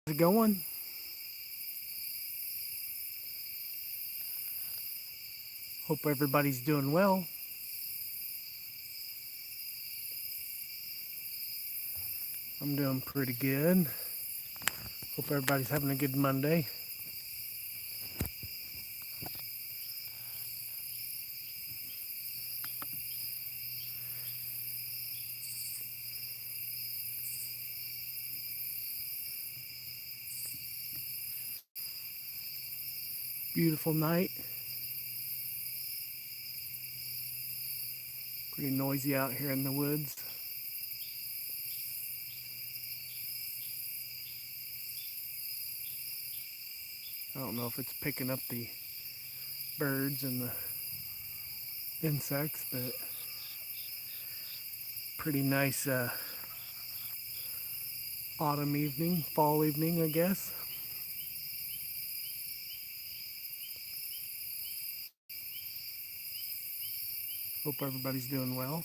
How's it going? Hope everybody's doing well. I'm doing pretty good. Hope everybody's having a good Monday. Beautiful night. Pretty noisy out here in the woods. I don't know if it's picking up the birds and the insects, but pretty nice autumn evening, fall evening, I guess. Hope everybody's doing well.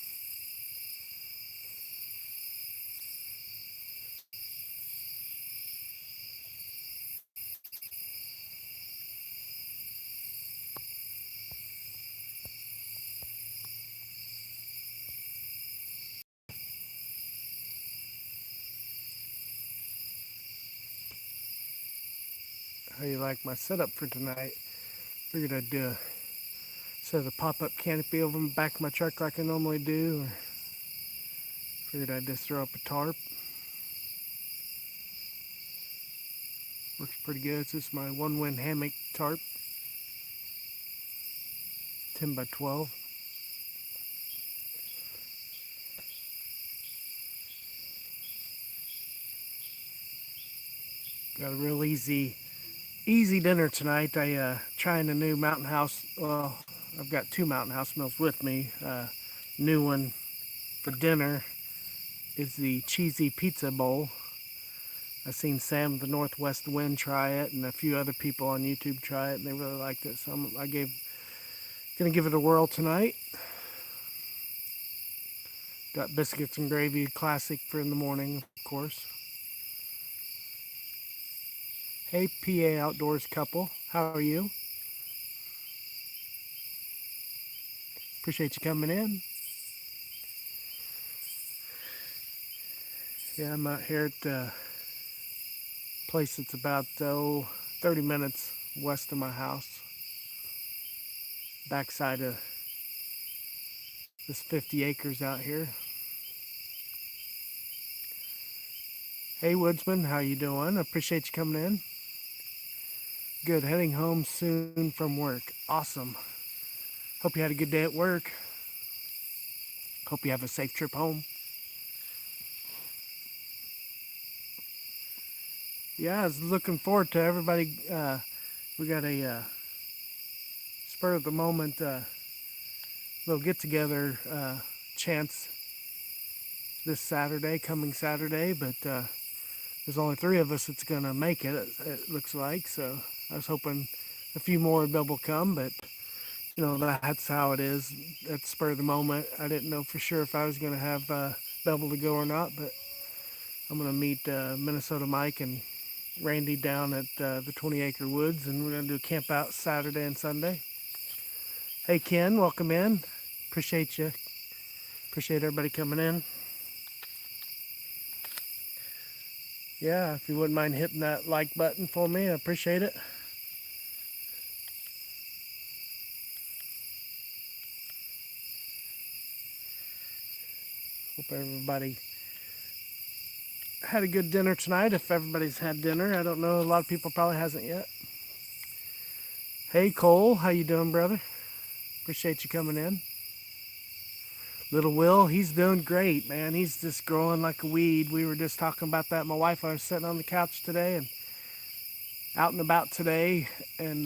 How you like my setup for tonight? Figured I'd do a set of pop-up canopy over the back of my truck like I normally do. Or figured I'd just throw up a tarp. Works pretty good. It's just my one-wind hammock tarp, 10 by 12. Got a real easy dinner tonight. Trying a new Mountain House. Well, I've got two Mountain House meals with me. New one for dinner is the cheesy pizza bowl. I've seen Sam of the Northwest Wind try it, and a few other people on YouTube try it, and they really liked it. So gonna give it a whirl tonight. Got biscuits and gravy, classic for in the morning, of course. Hey, PA Outdoors couple, how are you? Appreciate you coming in. Yeah, I'm out here at the place that's about 30 minutes west of my house. Backside of this 50 acres out here. Hey, Woodsman, how you doing? I appreciate you coming in. Good, heading home soon from work. Awesome. Hope you had a good day at work. Hope you have a safe trip home. Yeah, I was looking forward to everybody. We got a spur of the moment little get together chance this Saturday, coming Saturday, but there's only three of us that's gonna make it. It looks like. So I was hoping a few more would be able to come, but that's how it is at the spur of the moment. I didn't know for sure if I was gonna have be able to go or not, but I'm gonna meet Minnesota Mike and Randy down at the 20 Acre Woods, and we're gonna do a camp out Saturday and Sunday. Hey Ken, welcome in. Appreciate you. Appreciate everybody coming in. Yeah, if you wouldn't mind hitting that like button for me, I appreciate it. Hope everybody had a good dinner tonight. If everybody's had dinner, I don't know. A lot of people probably hasn't yet. Hey Cole, how you doing, brother? Appreciate you coming in. Little Will, he's doing great, man. He's just growing like a weed. We were just talking about that. My wife, I was sitting on the couch today and out and about today, and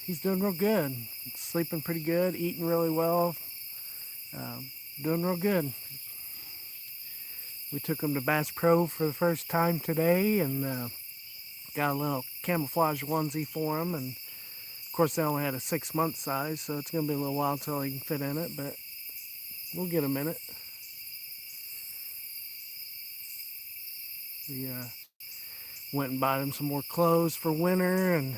he's doing real good. Sleeping pretty good, eating really well, doing real good. We took him to Bass Pro for the first time today, and got a little camouflage onesie for him. And of course, they only had a 6-month size, so it's gonna be a little while until he can fit in it, but we'll get him in it. Went and bought him some more clothes for winter and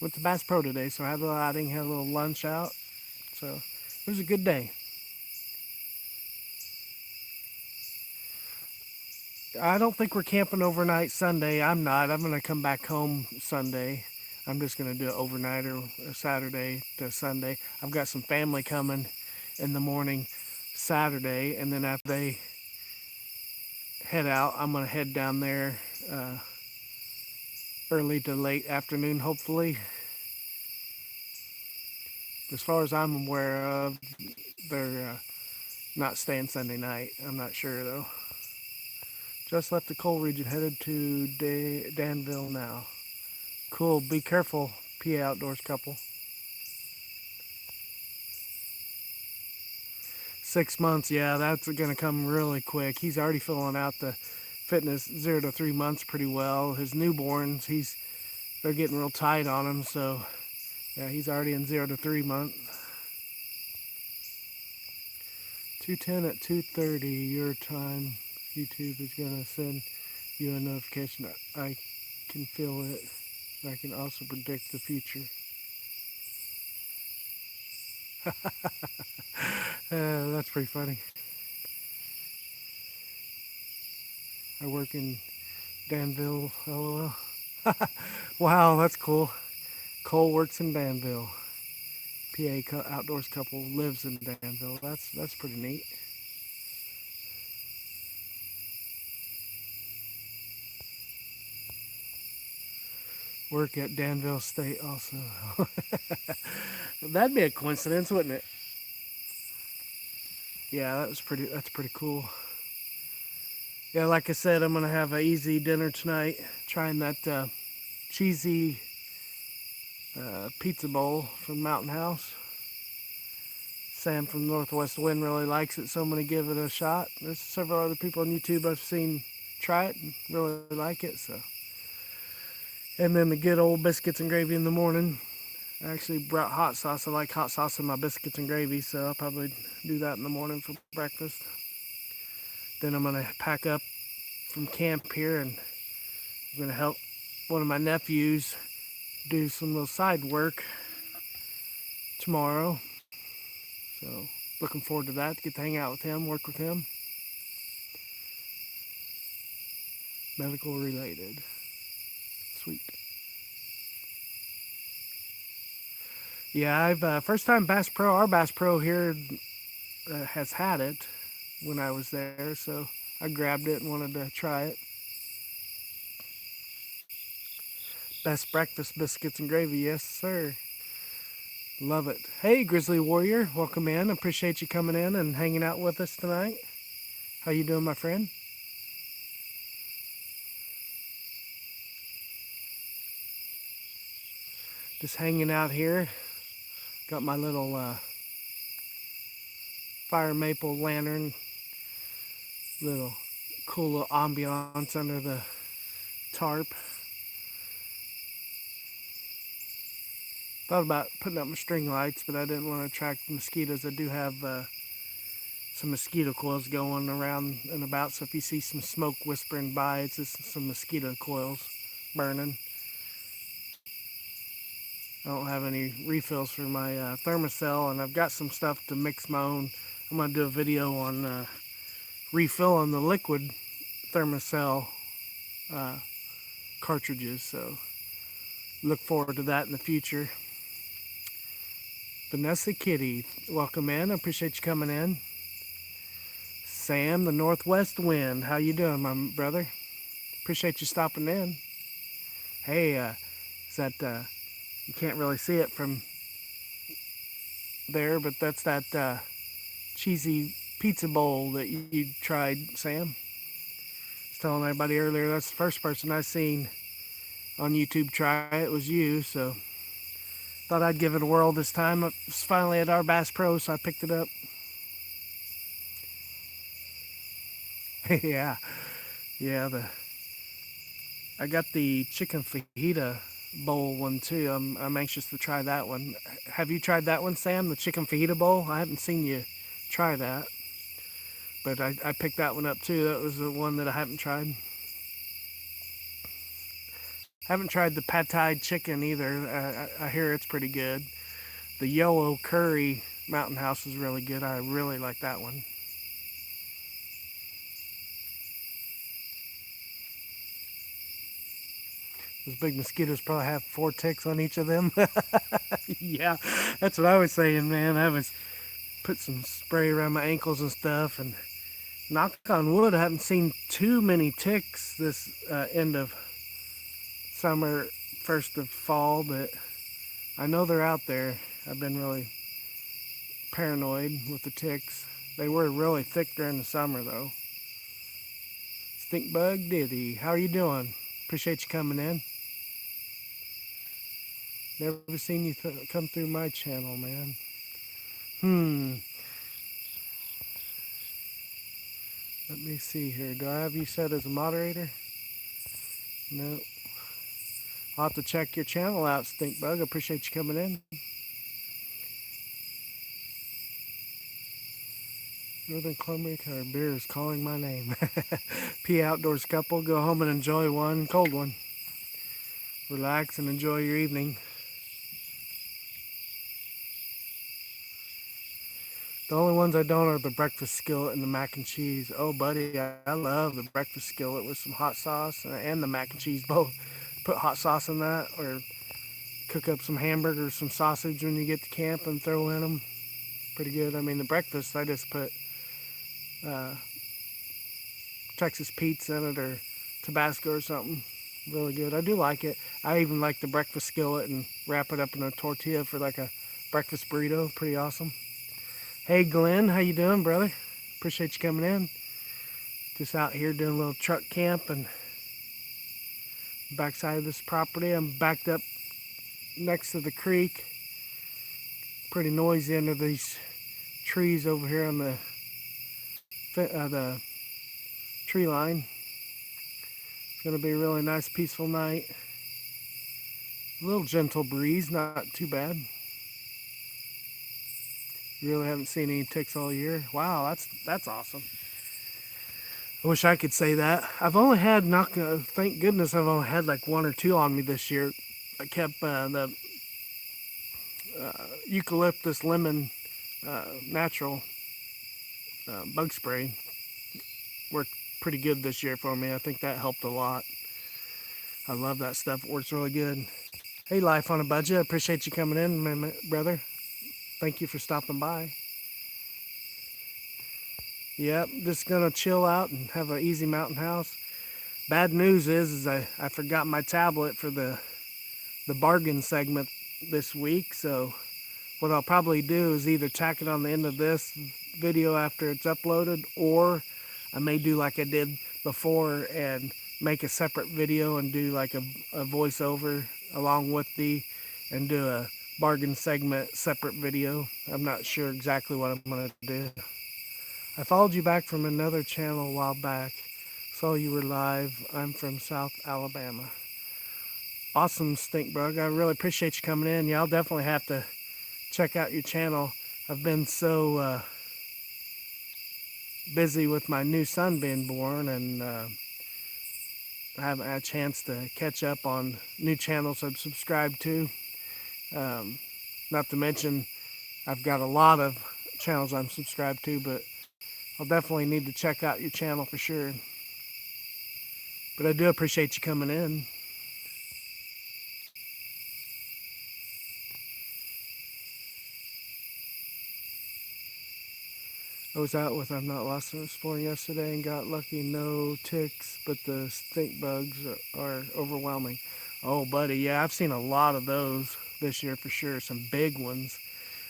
went to Bass Pro today. So I had a little outing, had a little lunch out. So it was a good day. I don't think we're camping overnight Sunday. I'm not. I'm going to come back home Sunday. I'm just going to do it overnight or Saturday to Sunday. I've got some family coming in the morning Saturday, and then after they head out, I'm going to head down there uh, early to late afternoon, hopefully. As far as I'm aware of, they're not staying Sunday night. I'm not sure though. Just left the coal region, headed to Danville now. Cool. Be careful, PA Outdoors couple. 6 months, yeah, that's gonna come really quick. He's already filling out the fitness 0 to 3 months pretty well. His newborns, they're getting real tight on him, so yeah, he's already in 0 to 3 months. 2:10 at 2:30 your time. YouTube is gonna send you a notification. I can feel it. I can also predict the future. That's pretty funny. I work in Danville, LOL. Wow, that's cool. Cole works in Danville. PA outdoors couple lives in Danville. That's pretty neat. Work at Danville State also. That'd be a coincidence, wouldn't it? Yeah, that's pretty cool. Yeah, like I said, I'm gonna have an easy dinner tonight. Trying that cheesy pizza bowl from Mountain House. Sam from Northwest Wind really likes it, so I'm gonna give it a shot. There's several other people on YouTube I've seen try it and really like it. So, and then the good old biscuits and gravy in the morning. I actually brought hot sauce. I like hot sauce in my biscuits and gravy, so I'll probably do that in the morning for breakfast. Then I'm gonna pack up from camp here, and I'm gonna help one of my nephews do some little side work tomorrow. So looking forward to that. Get to hang out with him, work with him. Medical related. Sweet. Yeah, I've first time Bass Pro. Our Bass Pro here has had it when I was there, so I grabbed it and wanted to try it. Best breakfast biscuits and gravy, yes sir. Love it. Hey, Grizzly Warrior, welcome in. Appreciate you coming in and hanging out with us tonight. How you doing, my friend? Just hanging out here. Got my little fire maple lantern. Little cool little ambiance under the tarp. Thought about putting up my string lights, but I didn't want to attract mosquitoes. I do have some mosquito coils going around and about, so if you see some smoke whispering by, it's just some mosquito coils burning. I don't have any refills for my thermocell, and I've got some stuff to mix my own. I'm going to do a video on refilling the liquid thermocell cartridges, so look forward to that in the future. Vanessa Kitty, welcome in. I appreciate you coming in. Sam, the Northwest Wind, how you doing, my brother? Appreciate you stopping in. Hey, is that you can't really see it from there, but that's that cheesy pizza bowl that you tried, Sam. I was telling everybody earlier, that's the first person I seen on YouTube try it was you, so thought I'd give it a whirl this time. It was finally at our Bass Pro, so I picked it up. Yeah, I got the chicken fajita bowl one too. I'm anxious to try that one. Have you tried that one, Sam? The chicken fajita bowl? I haven't seen you try that, but I picked that one up too. That was the one that I haven't tried. Haven't tried the pad thai chicken either. I hear it's pretty good. The yellow curry mountain house is really good. I really like that one. Those big mosquitoes probably have 4 ticks on each of them. Yeah, that's what I was saying, man. I was put some spray around my ankles and stuff, and knock on wood, I haven't seen too many ticks this end of summer, first of fall, but I know they're out there. I've been really paranoid with the ticks. They were really thick during the summer, though. Stink bug Diddy, how are you doing? Appreciate you coming in. Never seen you come through my channel, man. Hmm. Let me see here. Do I have you set as a moderator? No. I'll have to check your channel out, Stink Bug. I appreciate you coming in. Northern Columbia beer is calling my name. P Outdoors couple, go home and enjoy one cold one. Relax and enjoy your evening. The only ones I don't are the breakfast skillet and the mac and cheese. Oh, buddy, I love the breakfast skillet with some hot sauce and the mac and cheese both. Put hot sauce in that, or cook up some hamburgers, some sausage when you get to camp and throw in them. Pretty good. I mean, the breakfast, I just put uh, Texas pizza in it or Tabasco or something. Really good. I do like it. I even like the breakfast skillet and wrap it up in a tortilla for like a breakfast burrito. Pretty awesome. Hey Glenn, how you doing, brother? Appreciate you coming in. Just out here doing a little truck camp and backside of this property. I'm backed up next to the creek. Pretty noisy under these trees over here on the tree line. It's going to be a really nice, peaceful night. A little gentle breeze, not too bad. Really haven't seen any ticks all year. Wow, that's awesome. I wish I could say that. I've only had, thank goodness, I've only had like 1 or 2 on me this year. I kept the eucalyptus lemon natural bug spray. Worked pretty good this year for me. I think that helped a lot. I love that stuff. It works really good. Hey, Life on a Budget. I appreciate you coming in, my brother. Thank you for stopping by. Yep, just gonna chill out and have an easy mountain house. Bad news is I forgot my tablet for the bargain segment this week, so what I'll probably do is either tack it on the end of this video after it's uploaded, or I may do like I did before and make a separate video and do like a voiceover along with and do a bargain segment separate video. I'm not sure exactly what I'm gonna do. I followed you back from another channel a while back. Saw you were live. I'm from South Alabama. Awesome, Stink Bug. I really appreciate you coming in. Yeah, I'll definitely have to check out your channel. I've been so busy with my new son being born, and I haven't had a chance to catch up on new channels I've subscribed to. Not to mention, I've got a lot of channels I'm subscribed to, but I'll definitely need to check out your channel for sure. But I do appreciate you coming in. I was out with I'm Not Lost in Exploring yesterday and got lucky, no ticks, but the stink bugs are overwhelming. Oh, buddy, yeah, I've seen a lot of those this year for sure, some big ones.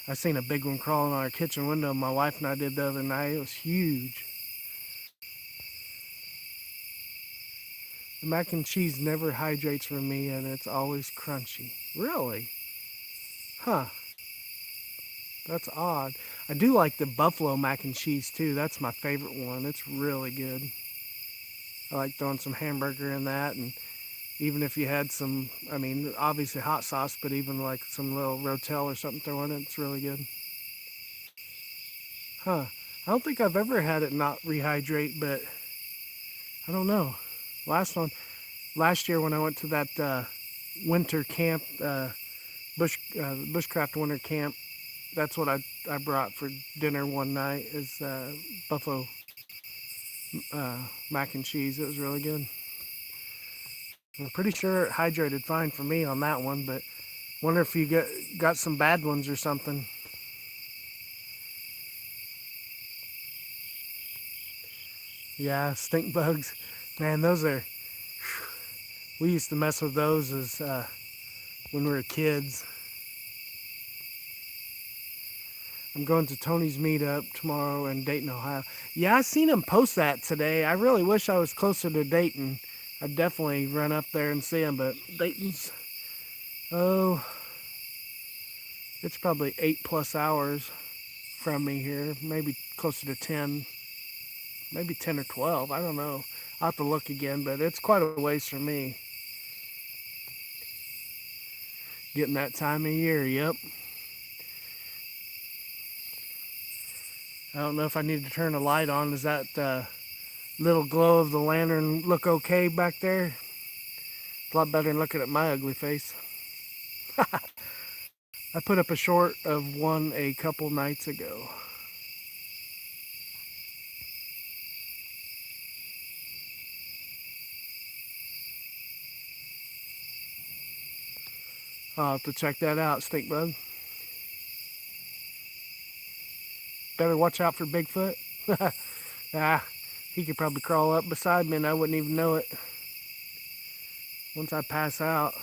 I seen a big one crawling on our kitchen window my wife and I did the other night. It was huge. The mac and cheese never hydrates for me, and it's always crunchy. Really? Huh. That's odd. I do like the buffalo mac and cheese too. That's my favorite one. It's really good. I like throwing some hamburger in that, and even if you had some, I mean, obviously hot sauce, but even like some little rotel or something thrown in it, it's really good. Huh. I don't think I've ever had it not rehydrate, but I don't know. Last one, Last year when I went to that winter camp, bushcraft winter camp, that's what I brought for dinner one night is buffalo mac and cheese. It was really good. I'm pretty sure it hydrated fine for me on that one, but wonder if you got some bad ones or something. Yeah, stink bugs. Man, those are. We used to mess with those as when we were kids. I'm going to Tony's meetup tomorrow in Dayton, Ohio. Yeah, I seen him post that today. I really wish I was closer to Dayton. I'd definitely run up there and see him, but Dayton's, oh, it's probably 8+ hours from me here. Maybe closer to 10, maybe 10 or 12. I don't know. I'll have to look again, but it's quite a ways from me. Getting that time of year, yep. I don't know if I need to turn a light on. Does that little glow of the lantern look okay back there? A lot better than looking at my ugly face. I put up a short of one a couple nights ago. I'll have to check that out, stink bug. Better watch out for Bigfoot. Ah, he could probably crawl up beside me and I wouldn't even know it once I pass out.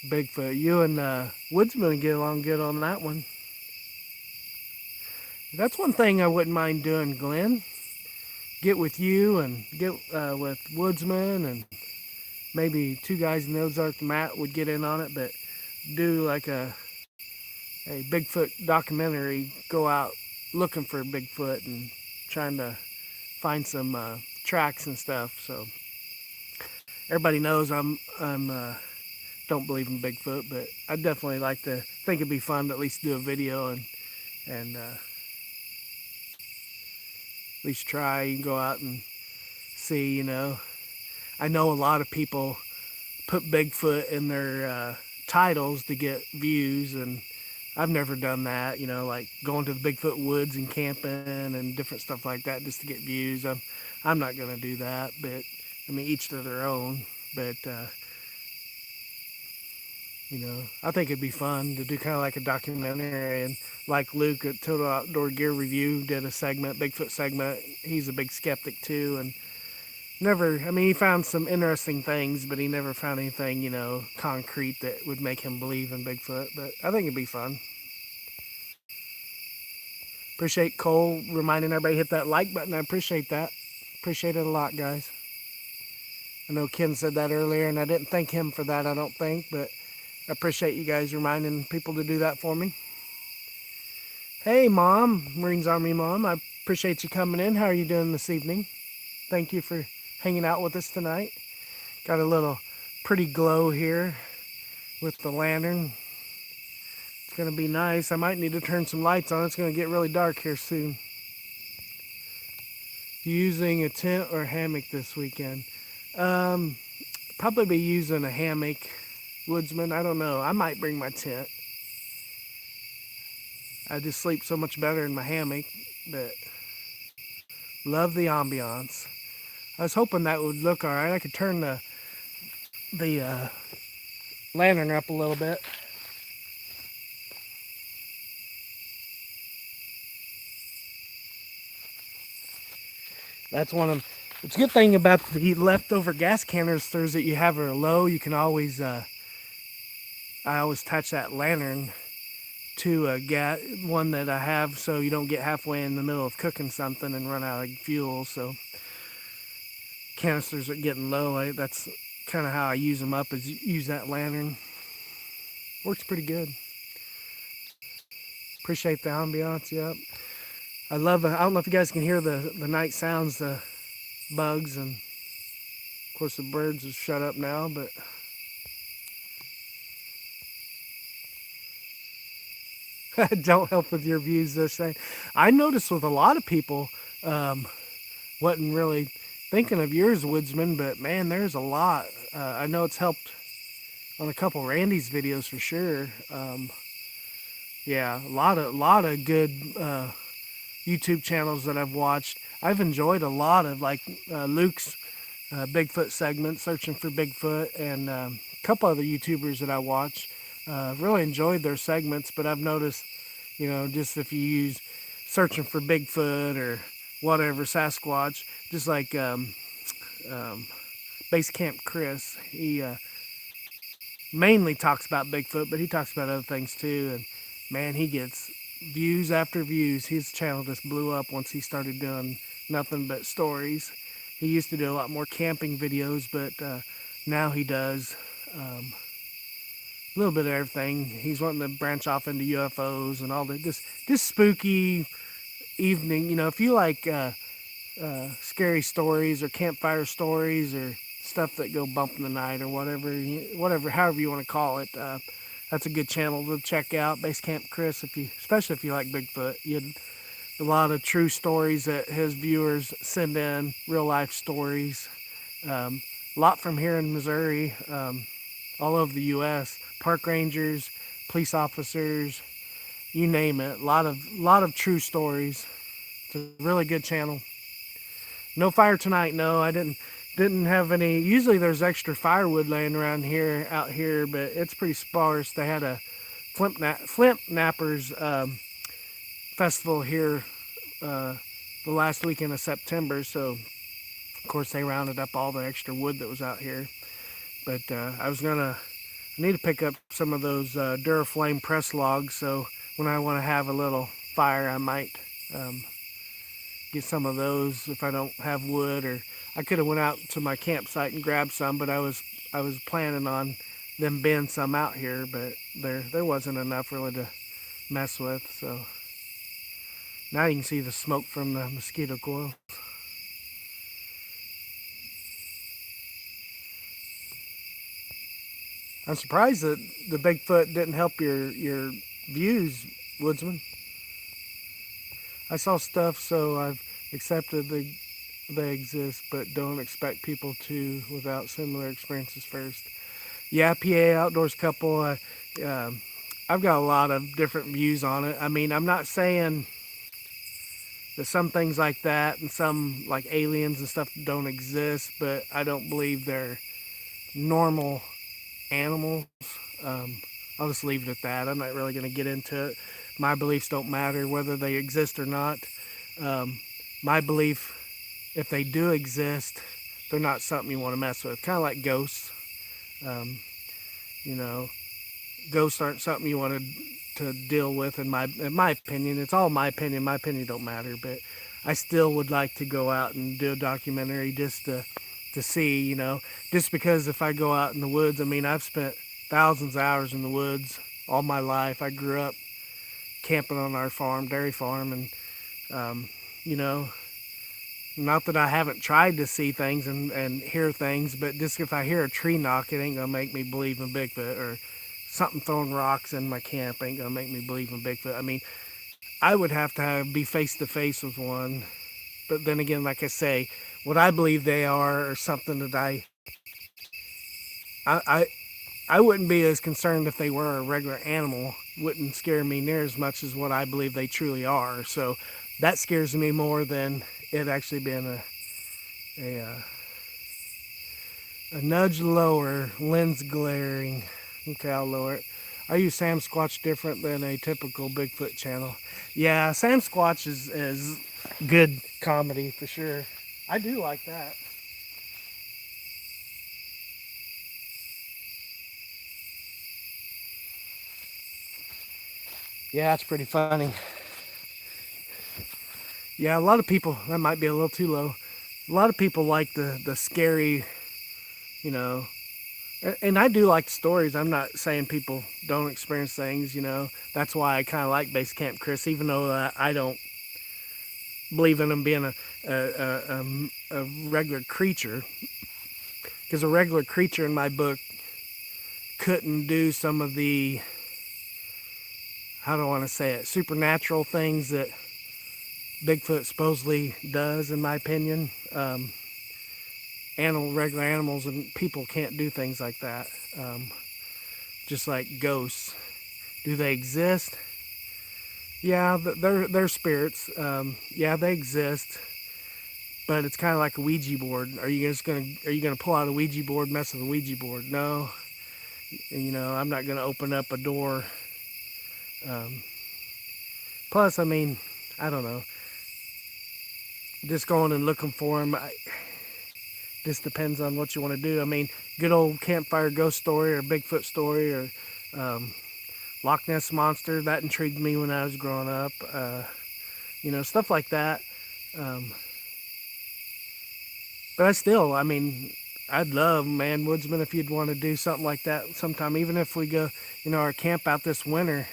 Bigfoot, you and Woodsman get along good on that one. That's one thing I wouldn't mind doing, Glenn. Get with you and get with Woodsman and maybe two guys in the Ozark. Matt would get in on it, but do like a Bigfoot documentary. Go out looking for Bigfoot and trying to find some tracks and stuff. So everybody knows I'm don't believe in Bigfoot, but I'd definitely like to think it'd be fun to at least do a video and at least try. You can go out and see. I know a lot of people put Bigfoot in their titles to get views, and I've never done that. Like going to the Bigfoot woods and camping and different stuff like that just to get views. I'm not gonna do that, but I mean each to their own. But I think it'd be fun to do kind of like a documentary, and like Luke at Total Outdoor Gear Review did a segment, Bigfoot segment. He's a big skeptic too, and he found some interesting things, but he never found anything, concrete that would make him believe in Bigfoot. But I think it'd be fun. Appreciate Cole reminding everybody to hit that like button. I appreciate that. Appreciate it a lot, guys. I know Ken said that earlier, and I didn't thank him for that, I don't think, but I appreciate you guys reminding people to do that for me. Hey, Mom, Marines Army Mom, I appreciate you coming in. How are you doing this evening? Thank you for hanging out with us tonight. Got a little pretty glow here with the lantern. It's going to be nice. I might need to turn some lights on. It's going to get really dark here soon. Using a tent or hammock this weekend? Probably be using a hammock. Woodsman, I don't know. I might bring my tent. I just sleep so much better in my hammock, but love the ambiance. I was hoping that would look all right. I could turn the lantern up a little bit. That's one of them. It's a good thing about the leftover gas canisters that you have are low. You can always, I always attach that lantern to a one that I have, so you don't get halfway in the middle of cooking something and run out of fuel. So canisters are getting low. That's kind of how I use them up, is use that lantern. Works pretty good. Appreciate the ambiance. Yep. I love. I don't know if you guys can hear the night sounds, the bugs, and of course the birds have shut up now, but don't help with your views. They're saying. I noticed with a lot of people, wasn't really thinking of yours, Woodsman, but man, there's a lot. I know it's helped on a couple Randy's videos for sure. Yeah, a lot of good YouTube channels that I've watched. I've enjoyed a lot of like Luke's Bigfoot segment, searching for Bigfoot, and a couple other YouTubers that I watch. Really enjoyed their segments, but I've noticed, just if you use searching for Bigfoot or whatever, Sasquatch, just like um, Base Camp Chris, he mainly talks about Bigfoot, but he talks about other things too. And man, he gets views after views. His channel just blew up once he started doing nothing but stories. He used to do a lot more camping videos, but now he does a little bit of everything. He's wanting to branch off into UFOs and all that. Just spooky evening. If you like scary stories or campfire stories or stuff that go bump in the night or whatever, however you want to call it. That's a good channel to check out. Base Camp Chris, especially if you like Bigfoot. You had a lot of true stories that his viewers send in, real life stories. A lot from here in Missouri, all over the U.S. Park rangers, police officers, you name it. A lot of true stories. It's a really good channel. No fire tonight. No, I didn't have any. Usually there's extra firewood laying around here, out here, but it's pretty sparse. They had a Flint Nappers festival here the last weekend of September, so of course they rounded up all the extra wood that was out here. But I need to pick up some of those Duraflame press logs, so when I want to have a little fire, I might get some of those if I don't have wood. Or I could have went out to my campsite and grabbed some, but I was planning on them being some out here, but there wasn't enough really to mess with. So now you can see the smoke from the mosquito coil. I'm surprised that the Bigfoot didn't help your views, Woodsman. I saw stuff, so I've accepted they exist, but don't expect people to without similar experiences first. Yeah, PA Outdoors couple. I've got a lot of different views on it. I mean, I'm not saying that some things like that and some like aliens and stuff don't exist, but I don't believe they're normal animals. I'll just leave it at that. I'm not really going to get into it. My beliefs don't matter whether they exist or not. My belief, if they do exist, they're not something you want to mess with. Kind of like ghosts. Um, you know, Ghosts aren't something you want to deal with. In my opinion, it's all my opinion. My opinion don't matter, but I still would like to go out and do a documentary just to see. Just because if I go out in the woods, I mean, I've spent thousands of hours in the woods all my life. I grew up camping on our farm, dairy farm, and you know, not that I haven't tried to see things and hear things, but just if I hear a tree knock, it ain't gonna make me believe in Bigfoot, or something throwing rocks in my camp ain't gonna make me believe in Bigfoot. I mean, I would have to be face to face with one, but then again, like I say, what I believe they are something that I I wouldn't be as concerned if they were a regular animal. Wouldn't scare me near as much as what I believe they truly are. So that scares me more than it actually being a nudge lower, lens glaring. Okay, I'll lower it. Are you Sam Squatch different than a typical Bigfoot channel? Yeah, Sam Squatch is good comedy for sure. I do like that. Yeah, it's pretty funny. Yeah, a lot of people, that might be a little too low. A lot of people like the scary, you know, and I do like the stories. I'm not saying people don't experience things. That's why I kind of like Base Camp Chris, even though I don't believe in them being a regular creature. Because a regular creature in my book couldn't do some of the, how do I want to say it, supernatural things that Bigfoot supposedly does, in my opinion. regular animals, and people can't do things like that. Just like ghosts. Do they exist? Yeah, they're spirits. Yeah, they exist, but it's kind of like a Ouija board. Are you gonna pull out a Ouija board, mess with a Ouija board? No. I'm not gonna open up a door. Um, Plus, I mean, I don't know. Just going and looking for them. This depends on what you want to do. I mean, good old campfire ghost story or Bigfoot story or um, Loch Ness monster, that intrigued me when I was growing up. Stuff like that. Um, but I mean, I'd love, man, Woodsman, if you'd want to do something like that sometime, even if we go, our camp out this winter,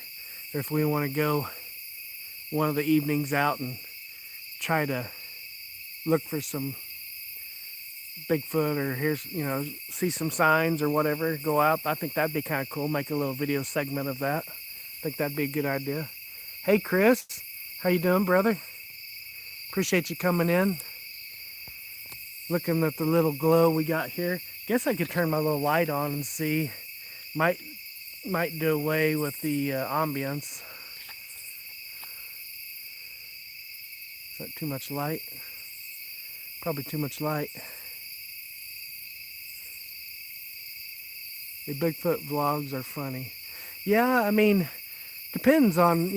or if we want to go one of the evenings out and try to look for some Bigfoot or see some signs or whatever, go out. I think that'd be kind of cool. Make a little video segment of that. I think that'd be a good idea. Hey, Chris, how you doing, brother? Appreciate you coming in. Looking at the little glow we got here. Guess I could turn my little light on and see. Might do away with the ambience. Is that too much light? Probably too much light. The Bigfoot vlogs are funny. Yeah, I mean, depends on,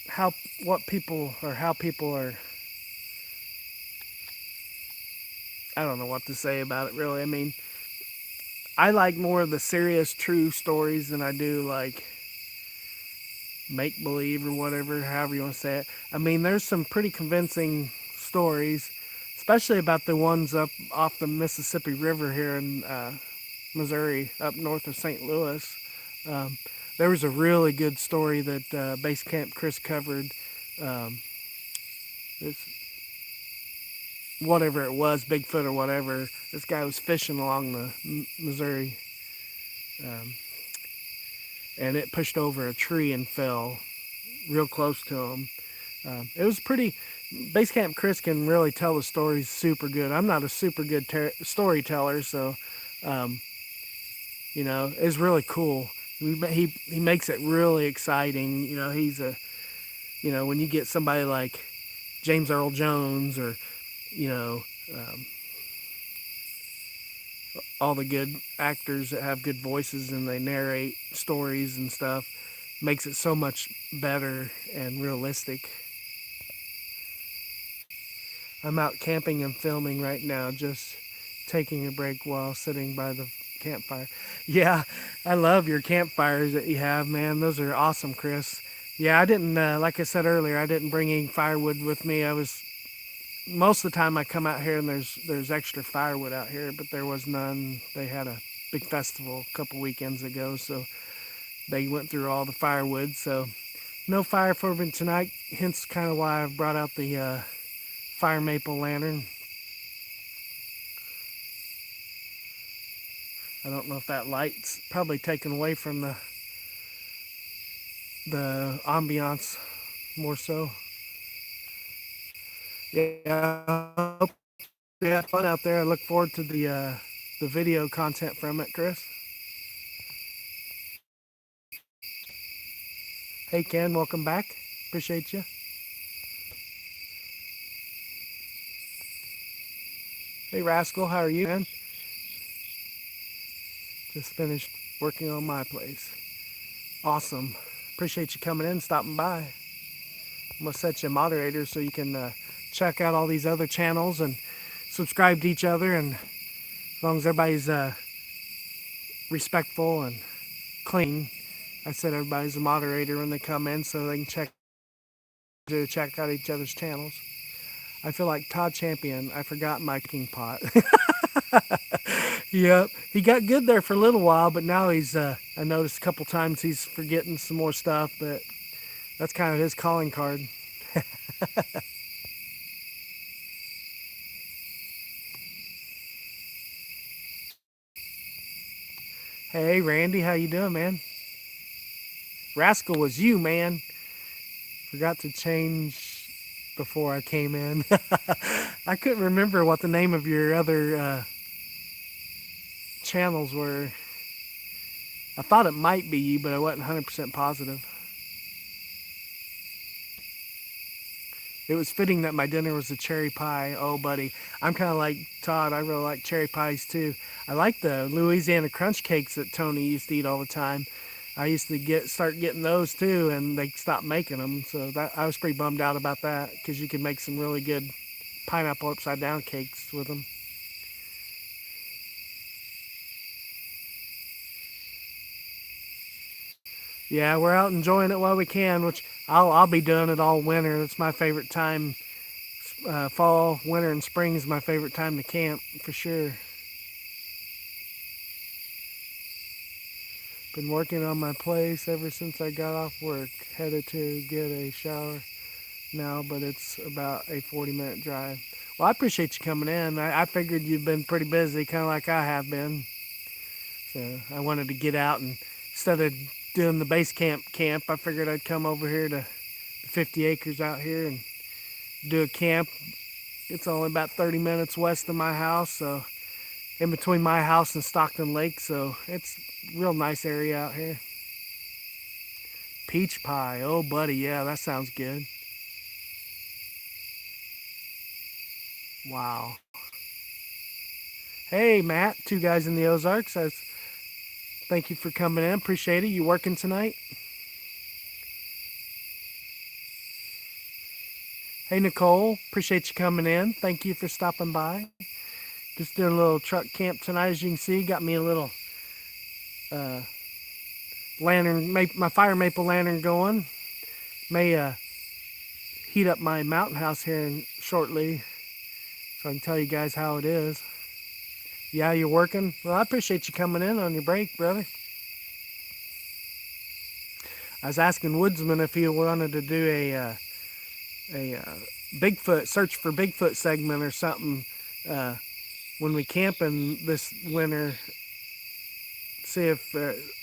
how people are. I don't know what to say about it, really. I mean, I like more of the serious, true stories than I do, like, make-believe or whatever, however you want to say it. I mean, there's some pretty convincing stories, especially about the ones up off the Mississippi River here in Missouri, up north of St. Louis. There was a really good story that Base Camp Chris covered. This, whatever it was, Bigfoot or whatever, this guy was fishing along the Missouri, and it pushed over a tree and fell real close to him. It was pretty. Base Camp Chris can really tell the stories super good. I'm not a super good storyteller, so it's really cool. He makes it really exciting. He's when you get somebody like James Earl Jones or all the good actors that have good voices and they narrate stories and stuff, makes it so much better and realistic. I'm out camping and filming right now, just taking a break while sitting by the campfire. Yeah, I love your campfires that you have, man. Those are awesome, Chris. Yeah, I didn't, like I said earlier, I didn't bring any firewood with me. Most of the time I come out here and there's extra firewood out here, but there was none. They had a big festival a couple weekends ago, so they went through all the firewood. So no fire for me tonight, hence kind of why I've brought out the fire maple lantern. I don't know if that light's probably taken away from the ambiance more so. Yeah, hope you have fun out there. I look forward to the video content from it, Chris. Hey Ken, welcome back. Appreciate you. Hey Rascal, how are you, man? Just finished working on my place. Awesome. Appreciate you coming in, stopping by. I'm gonna set you a moderator so you can check out all these other channels and subscribe to each other, and as long as everybody's respectful and clean, I said everybody's a moderator when they come in so they can check out each other's channels. I feel like Todd Champion. I forgot my king pot. Yep, he got good there for a little while, but now he's, I noticed a couple times he's forgetting some more stuff, but that's kind of his calling card. Hey, Randy, how you doing, man? Rascal was you, man. Forgot to change before I came in. I couldn't remember what the name of your other channels were. I thought it might be you, but I wasn't 100% positive. It was fitting that my dinner was a cherry pie. Oh, buddy. I'm kind of like Todd. I really like cherry pies, too. I like the Louisiana crunch cakes that Tony used to eat all the time. I used to start getting those, too, and they stopped making them. So I was pretty bummed out about that because you could make some really good pineapple upside down cakes with them. Yeah, we're out enjoying it while we can, which I'll be doing it all winter. It's my favorite time. Fall, winter, and spring is my favorite time to camp for sure. Been working on my place ever since I got off work. Headed to get a shower now, but it's about a 40-minute drive. Well, I appreciate you coming in. I figured you've been pretty busy, kind of like I have been. So I wanted to get out, and instead of doing the base camp, I figured I'd come over here to the 50 acres out here and do a camp. It's only about 30 minutes west of my house, so in between my house and Stockton Lake, so it's a real nice area out here. Peach pie, oh buddy, yeah, that sounds good. Wow. Hey Matt, two guys in the Ozarks. Thank you for coming in, appreciate it. You working tonight? Hey Nicole, appreciate you coming in. Thank you for stopping by. Just doing a little truck camp tonight, as you can see. Got me a little lantern, my fire maple lantern going. May heat up my mountain house here shortly, so I can tell you guys how it is. Yeah, you're working? Well, I appreciate you coming in on your break, brother. I was asking Woodsman if he wanted to do a Bigfoot, search for Bigfoot segment or something when we camping this winter. See if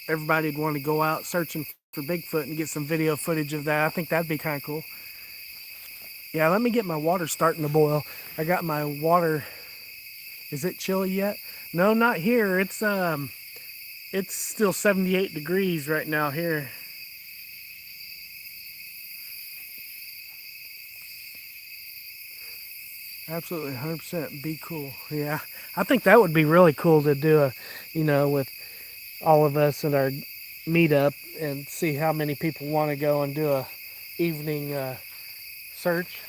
everybody'd want to go out searching for Bigfoot and get some video footage of that. I think that'd be kind of cool. Yeah, let me get my water starting to boil. I got my water. Is it chilly yet? No, not here. It's still 78 degrees right now here. Absolutely, 100% be cool. Yeah, I think that would be really cool to do with all of us at our meetup and see how many people want to go and do a evening search.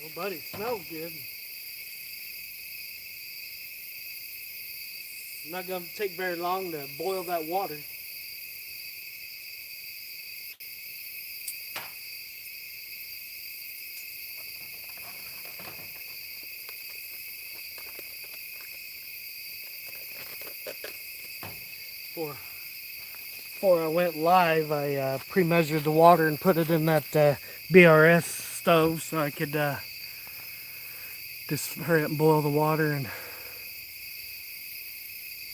Well, buddy, it smells good. Not going to take very long to boil that water. Before I went live, I pre-measured the water and put it in that BRS stove so I could just hurry up and boil the water and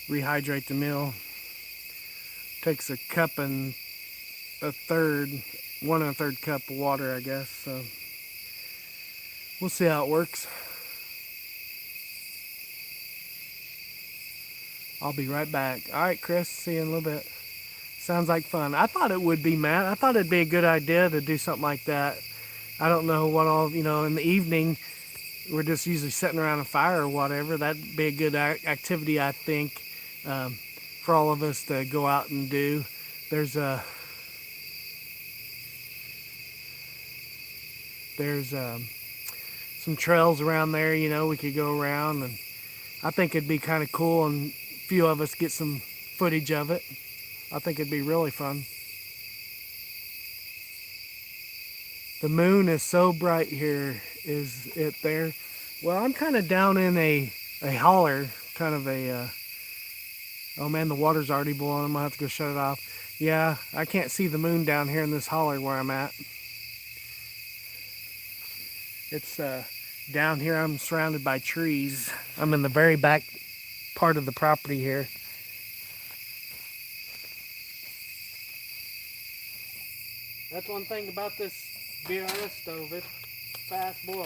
rehydrate the meal. Takes a cup and a third, 1 1/3 cup of water, I guess. So we'll see how it works. I'll be right back. All right, Chris, see you in a little bit. Sounds like fun. I thought it would be, Matt. I thought it'd be a good idea to do something like that. I don't know what all, in the evening, we're just usually sitting around a fire or whatever. That'd be a good activity, I think, for all of us to go out and do. There's some trails around there, we could go around, and I think it'd be kind of cool, and a few of us get some footage of it. I think it'd be really fun. The moon is so bright here. is it there. Well, I'm kind of down in a holler, kind of a, oh man, the water's already boiling. I'm gonna have to go shut it off. Yeah, I can't see the moon down here in this holler where I'm at. It's down here, I'm surrounded by trees. I'm in the very back part of the property here. That's one thing about this BRS stove, it's a fast boiler.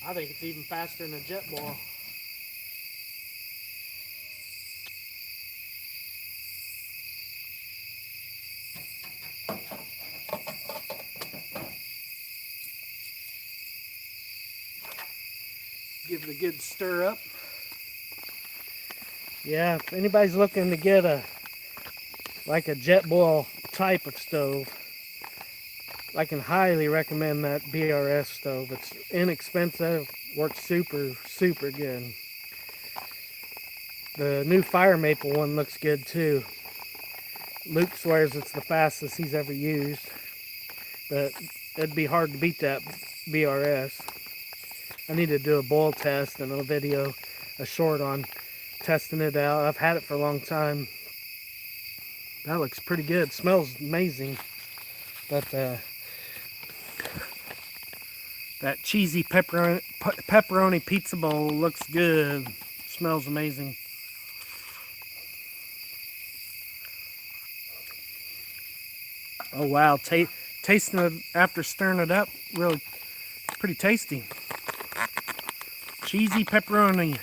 I think it's even faster than a jet boil. Give it a good stir up. Yeah, if anybody's looking to get a jet boil type of stove, I can highly recommend that BRS stove. It's inexpensive, works super good. The new Fire Maple one looks good too. Luke swears it's the fastest he's ever used, but it'd be hard to beat that BRS. I need to do a boil test and a video, a short on testing it out. I've had it for a long time. That looks pretty good. It smells amazing. But that cheesy pepperoni pizza bowl looks good. Smells amazing. Oh wow, tasting it after stirring it up, really pretty tasty. Cheesy pepperoni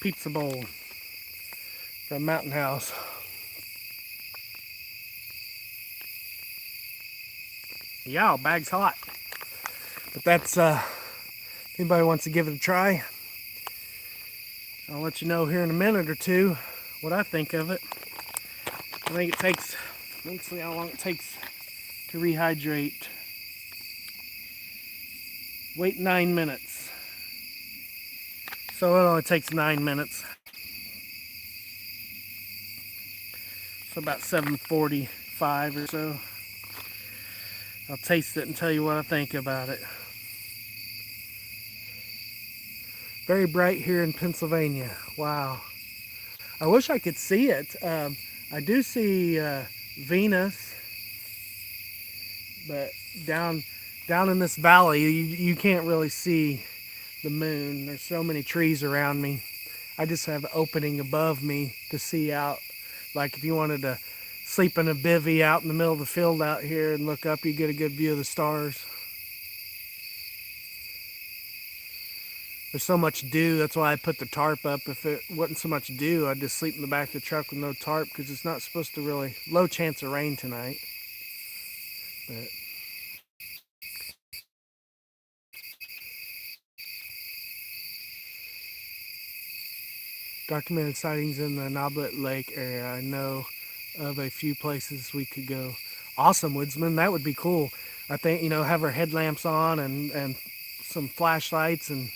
pizza bowl from Mountain House. Yeah, bag's hot. But that's, anybody wants to give it a try, I'll let you know here in a minute or two what I think of it. I think it takes, let's see how long it takes to rehydrate. Wait 9 minutes. So it only takes 9 minutes. So about 7:45 or so. I'll taste it and tell you what I think about it. Very bright here in Pennsylvania. Wow. I wish I could see it. I do see Venus, but down in this valley, you can't really see the moon. There's so many trees around me. I just have an opening above me to see out. Like if you wanted to sleep in a bivvy out in the middle of the field out here and look up, you get a good view of the stars. There's so much dew, that's why I put the tarp up. If it wasn't so much dew, I'd just sleep in the back of the truck with no tarp, because it's not supposed to really, low chance of rain tonight. But documented sightings in the Noblet Lake area. I know of a few places we could go. Awesome, Woodsman, that would be cool. I think, have our headlamps on and some flashlights and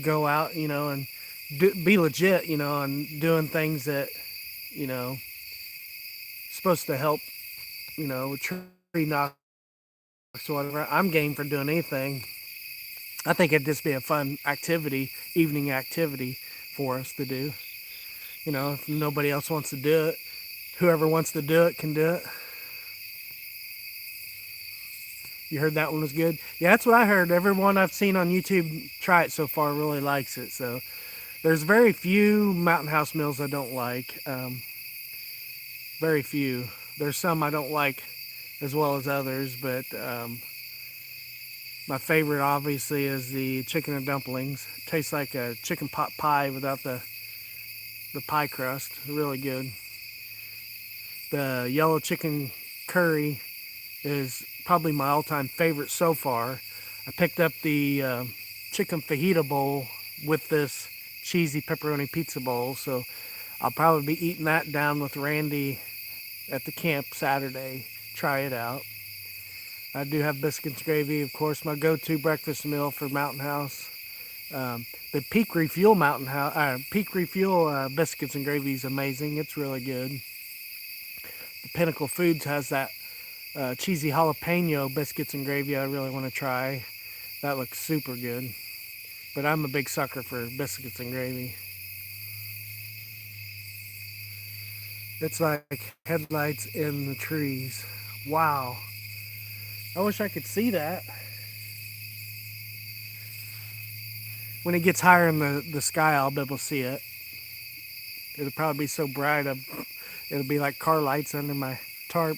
go out, and be legit, and doing things that, supposed to help, with tree knocks or whatever. I'm game for doing anything. I think it'd just be a fun activity, evening activity for us to do. If nobody else wants to do it, whoever wants to do it can do it. You heard that one was good? Yeah, that's what I heard. Everyone I've seen on YouTube try it so far really likes it. So there's very few Mountain House meals I don't like. Very few. There's some I don't like as well as others, but my favorite obviously is the chicken and dumplings. It tastes like a chicken pot pie without the pie crust. Really good. The yellow chicken curry is probably my all-time favorite so far. I picked up the chicken fajita bowl with this cheesy pepperoni pizza bowl, so I'll probably be eating that down with Randy at the camp Saturday. Try it out. I do have biscuits and gravy, of course, my go-to breakfast meal for Mountain House. The Peak Refuel biscuits and gravy is amazing. It's really good. The Pinnacle Foods has that cheesy jalapeno biscuits and gravy I really want to try. That looks super good. But I'm a big sucker for biscuits and gravy. It's like headlights in the trees. Wow. I wish I could see that. When it gets higher in the sky, I'll be able to see it. It'll probably be so bright, it'll be like car lights under my tarp.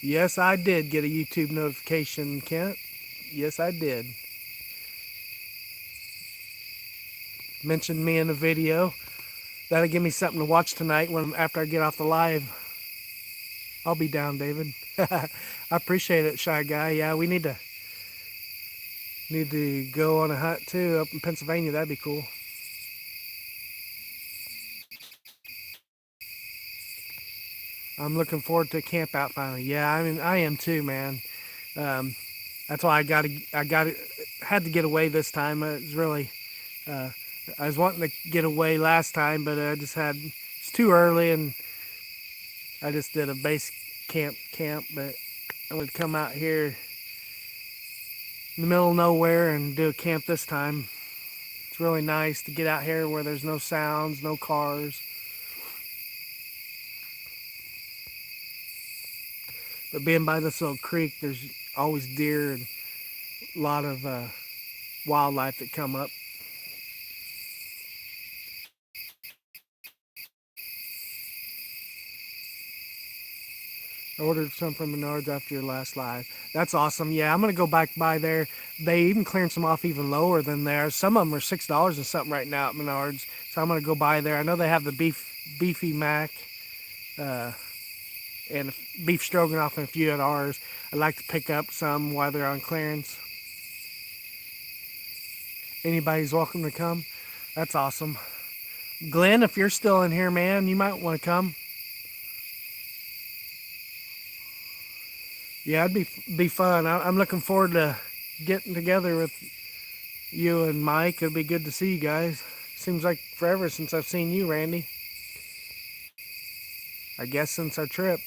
Yes, I did get a YouTube notification, Kent. Yes, I did. Mentioned me in the video. That'll give me something to watch tonight when after I get off the live. I'll be down, David. I appreciate it, Shy Guy. Yeah, we need to go on a hunt too up in Pennsylvania. That'd be cool. I'm looking forward to camp out finally. Yeah, I mean I am too, man. Um, that's why had to get away this time. It was really uh, I was wanting to get away last time, but I just it's too early, and I just did a base camp. But I'm gonna come out here in the middle of nowhere and do a camp this time. It's really nice to get out here where there's no sounds, no cars. But being by this little creek, there's always deer and a lot of wildlife that come up. I ordered some from Menards after your last live. That's awesome. Yeah, I'm gonna go back by there. They even clearing some off even lower than there. Some of them are $6 and something right now at Menards. So I'm gonna go by there. I know they have the beefy mac uh, and beef stroganoff and a few at ours. I'd like to pick up some while they're on clearance. Anybody's welcome to come. That's awesome. Glenn, if you're still in here, man, you might want to come. Yeah, it'd be fun. I'm looking forward to getting together with you and Mike. It'll be good to see you guys. Seems like forever since I've seen you, Randy. I guess since our trip.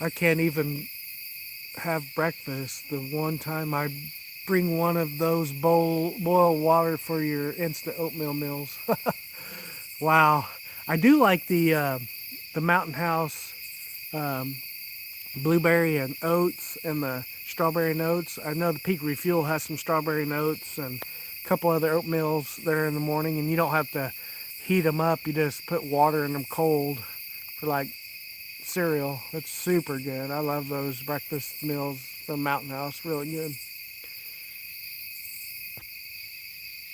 I can't even have breakfast. The one time I bring one of those boil water for your instant oatmeal meals. Wow. I do like the Mountain House um, blueberry and oats and the strawberry and oats. I know the Peak Refuel has some strawberry and oats and a couple other oatmeals there in the morning, and you don't have to heat them up. You just put water in them cold for like cereal. It's super good. I love those breakfast meals from Mountain House. Really good.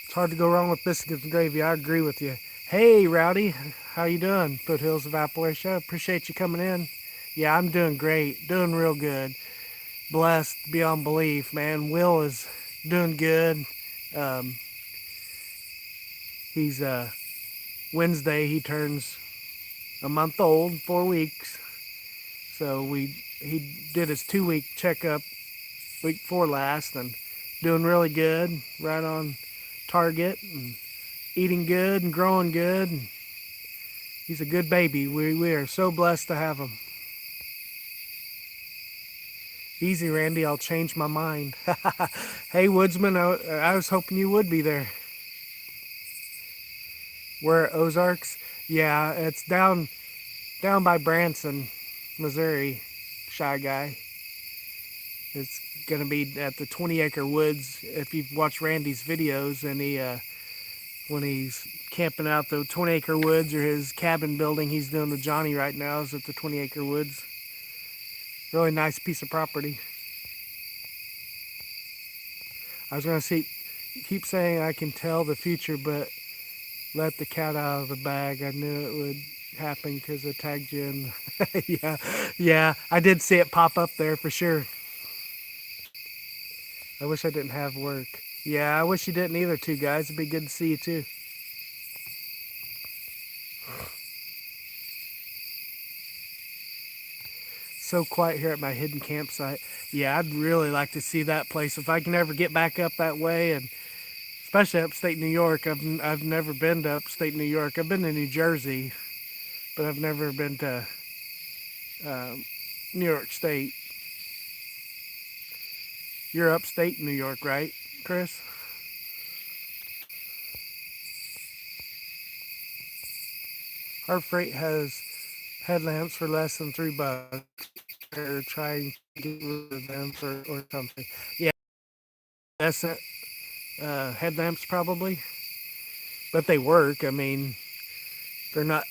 It's hard to go wrong with biscuits and gravy. I agree with you. Hey, Rowdy, how you doing? Foothills of Appalachia. Appreciate you coming in. Yeah, I'm doing great. Doing real good. Blessed beyond belief, man. Will is doing good. Um, he's Wednesday. He turns a month old, 4 weeks. So he did his 2 week checkup week before last, and doing really good. Right on target, and eating good and growing good. And he's a good baby. We are so blessed to have him. Easy, Randy. I'll change my mind. Hey, Woodsman, I was hoping you would be there. We're at Ozarks. Yeah, it's down by Branson, Missouri. Shy Guy. It's gonna be at the 20-acre woods. If you've watched Randy's videos, and when he's camping out the 20-acre woods or his cabin building he's doing with Johnny right now is at the 20-acre woods. Really nice piece of property. I was gonna keep saying I can tell the future, but let the cat out of the bag. I knew it would happen because I tagged you in. Yeah, I did see it pop up there for sure. I wish I didn't have work. Yeah, I wish you didn't either, too, guys. It'd be good to see you too. so quiet here at my hidden campsite. Yeah, I'd really like to see that place if I can ever get back up that way, and especially upstate New York. I've never been to upstate New York. I've been to New Jersey, but I've never been to um, New York State. You're upstate New York, right, Chris? Our freight has headlamps for less than $3. They're trying to get rid of them or something. Yeah, that's it. Headlamps probably, but they work. I mean, they're not.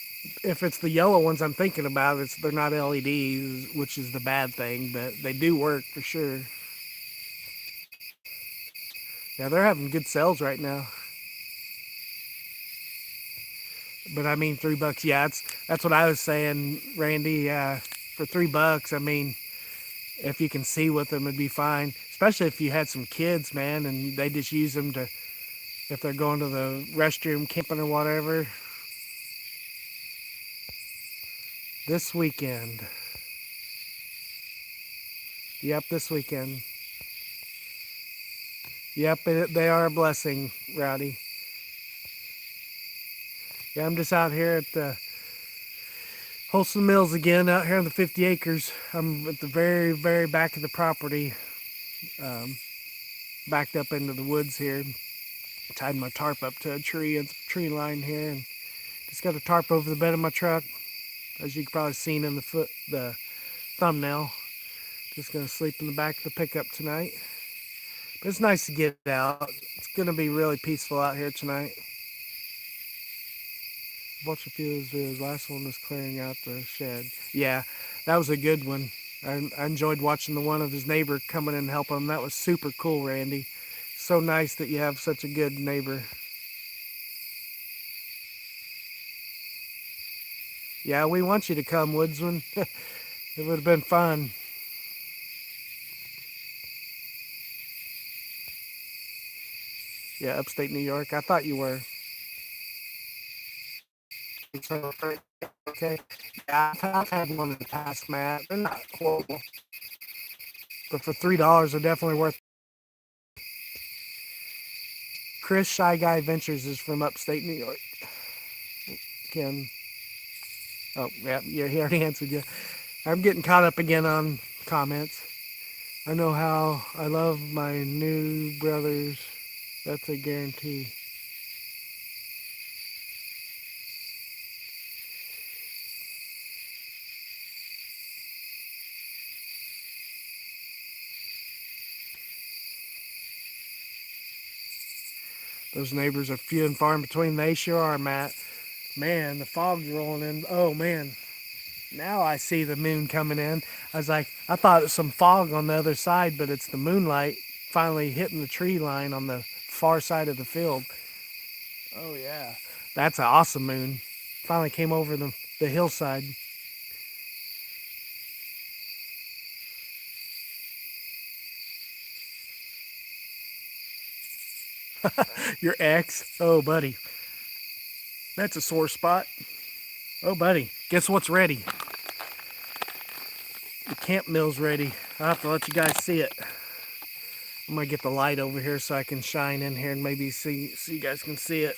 If it's the yellow ones I'm thinking about, they're not LEDs, which is the bad thing, but they do work for sure. Yeah, they're having good sales right now. But I mean, $3. Yeah, that's what I was saying, Randy. For $3, I mean, if you can see with them, it'd be fine. Especially if you had some kids, man, and they just use them to, if they're going to the restroom, camping or whatever. This weekend. Yep, this weekend. Yep, they are a blessing, Rowdy. Yeah, I'm just out here at the Wholesome Mills again, out here on the 50 acres. I'm at the very, very back of the property, um, backed up into the woods here. Tied my tarp up to a tree, it's a tree line here, and just got a tarp over the bed of my truck, as you have probably seen in the thumbnail. Just gonna sleep in the back of the pickup tonight. But it's nice to get out. It's gonna be really peaceful out here tonight. Watch a few of those videos. Last one was clearing out the shed. Yeah, that was a good one. I enjoyed watching the one of his neighbor coming in and helping him. That was super cool, Randy. So nice that you have such a good neighbor. Yeah, we want you to come, Woodsman. It would have been fun. Yeah, upstate New York. I thought you were. Okay. Yeah, I've had one in the past, Matt. They're not horrible. But for $3, they're definitely worth. Chris Shy Guy Ventures is from upstate New York. Ken. Oh, yeah, he already answered you. I'm getting caught up again on comments. I know how I love my new brothers. That's a guarantee. Those neighbors are few and far in between. They sure are, Matt. Man, the fog's rolling in. Oh, man. Now I see the moon coming in. I was like, I thought it was some fog on the other side, but it's the moonlight finally hitting the tree line on the far side of the field. Oh, yeah. That's an awesome moon. Finally came over the hillside. Your ex? Oh, buddy. That's a sore spot. Oh, buddy. Guess what's ready? The camp meal's ready. I'll have to let you guys see it. I'm gonna get the light over here so I can shine in here and maybe see so you guys can see it.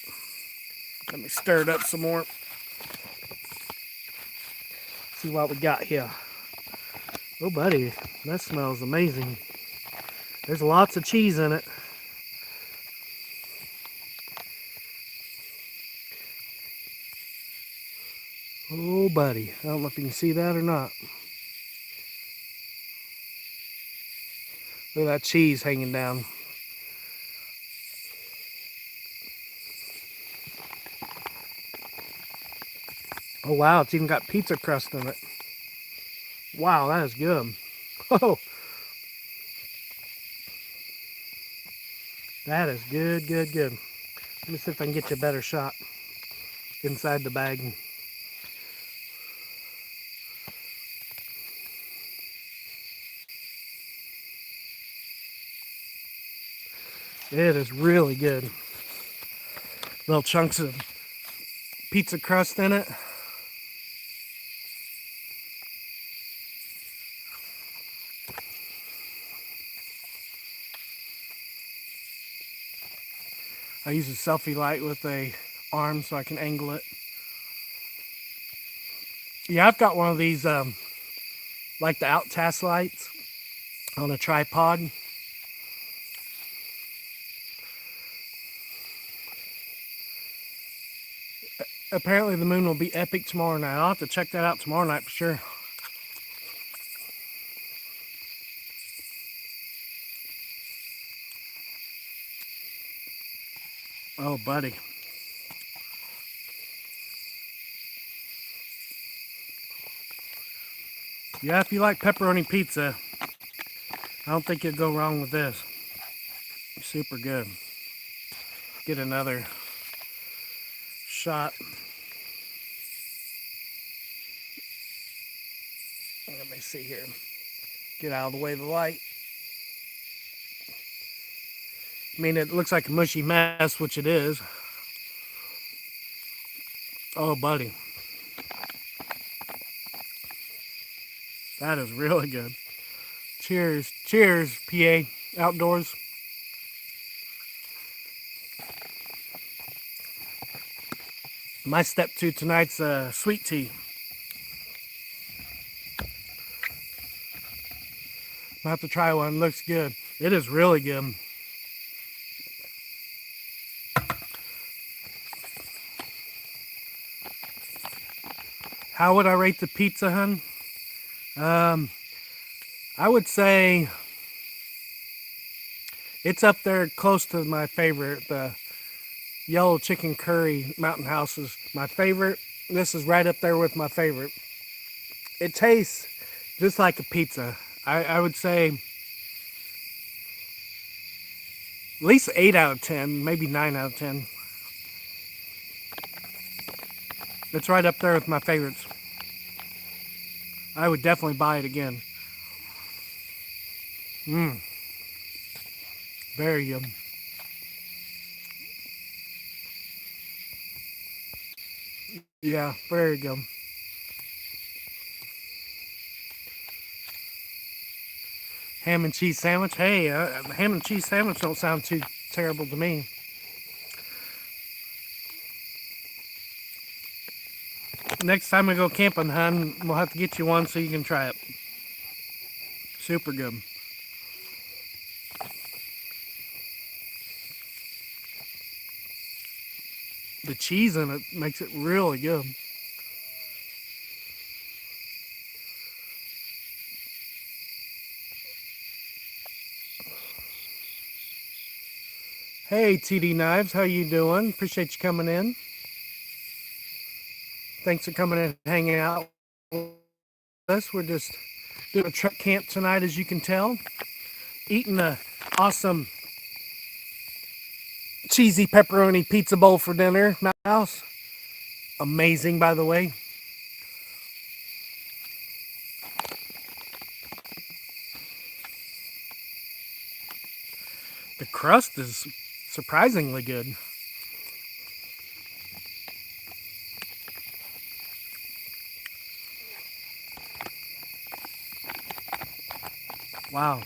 Let me stir it up some more. See what we got here. Oh, buddy, that smells amazing. There's lots of cheese in it. Oh, buddy, I don't know if you can see that or not. Look at that cheese hanging down. Oh, wow, it's even got pizza crust in it. Wow, that is good. Oh, that is good, good, good. Let me see if I can get you a better shot inside the bag. It is really good. Little chunks of pizza crust in it. I use a selfie light with a arm so I can angle it. Yeah, I've got one of these, like the out-task lights on a tripod. Apparently the moon will be epic tomorrow night. I'll have to check that out tomorrow night for sure. Oh, buddy. Yeah, if you like pepperoni pizza, I don't think you'll go wrong with this. Super good. Get another shot. Let me see here. Get out of the way of the light. I mean, it looks like a mushy mess, which it is. Oh, buddy. That is really good. Cheers. Cheers, PA Outdoors. My step two tonight's sweet tea. I'll have to try one. Looks good. It is really good. How would I rate the pizza, hun? I would say it's up there close to my favorite. The yellow chicken curry Mountain House is my favorite. This is right up there with my favorite. It tastes just like a pizza. I would say at least 8 out of 10, maybe 9 out of 10. It's right up there with my favorites. I would definitely buy it again. Very good. Yeah, very good. Ham and cheese sandwich. Hey, ham and cheese sandwich don't sound too terrible to me. Next time we go camping, hun, we'll have to get you one so you can try it. Super good. The cheese in it makes it really good. Hey, TD Knives, how you doing? Appreciate you coming in. Thanks for coming in and hanging out with us. We're just doing a truck camp tonight, as you can tell. Eating a awesome cheesy pepperoni pizza bowl for dinner. Mouse. Amazing, by the way. The crust is surprisingly good. Wow.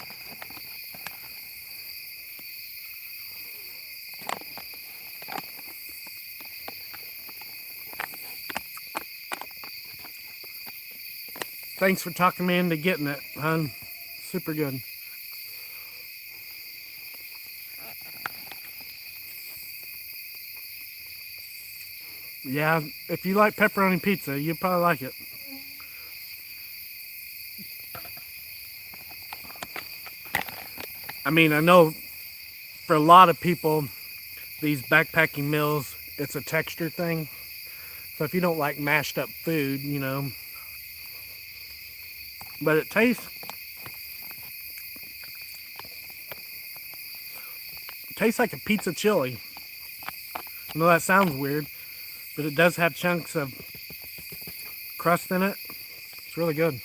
Thanks for talking me into getting it, hon. Super good. Yeah, if you like pepperoni pizza, you'll probably like it. I mean, I know for a lot of people, these backpacking meals, it's a texture thing. So if you don't like mashed up food, you know, but it tastes like a pizza chili. I know that sounds weird, but it does have chunks of crust in it. It's really good.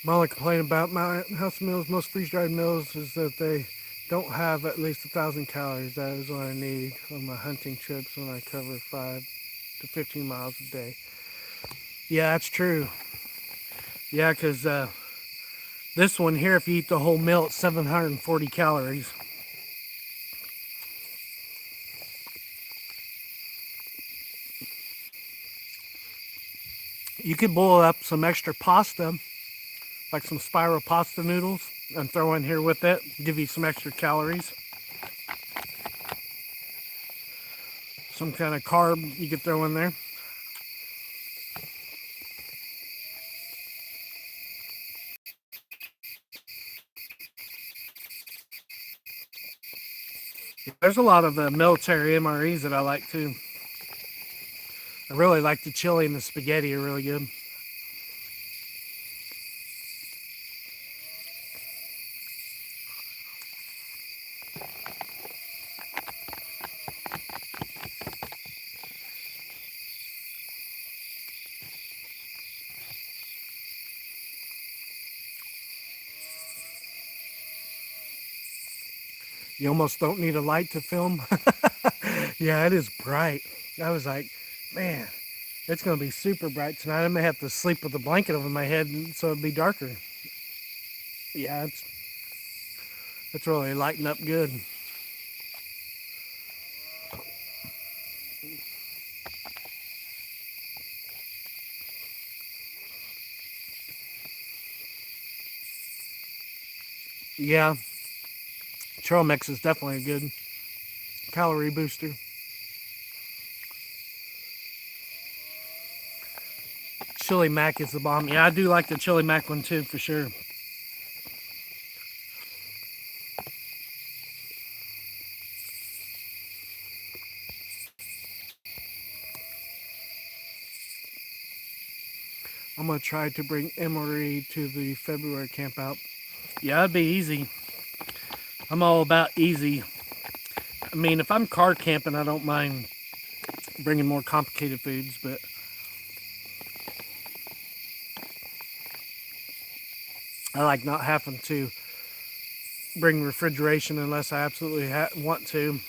My only complaint about Mountain House meals, most freeze-dried meals, is that they don't have at least 1,000 calories. That is what I need on my hunting trips when I cover 5 to 15 miles a day. Yeah, that's true. Yeah, because this one here, if you eat the whole meal, it's 740 calories. You could boil up some extra pasta, like some spiral pasta noodles, and throw in here with it, give you some extra calories. Some kind of carb you could throw in there. There's a lot of the military MREs that I like too. I really like the chili and the spaghetti are really good. You almost don't need a light to film. Yeah, it is bright. I was like, man, it's going to be super bright tonight. I may have to sleep with a blanket over my head so it'll be darker. Yeah, it's really lighting up good. Yeah, trail mix is definitely a good calorie booster. Chili mac is the bomb. Yeah, I do like the chili mac one too, for sure. I'm going to try to bring Emery to the February camp out. Yeah, it'd be easy. I'm all about easy. I mean, if I'm car camping, I don't mind bringing more complicated foods, but I like not having to bring refrigeration unless I absolutely want to.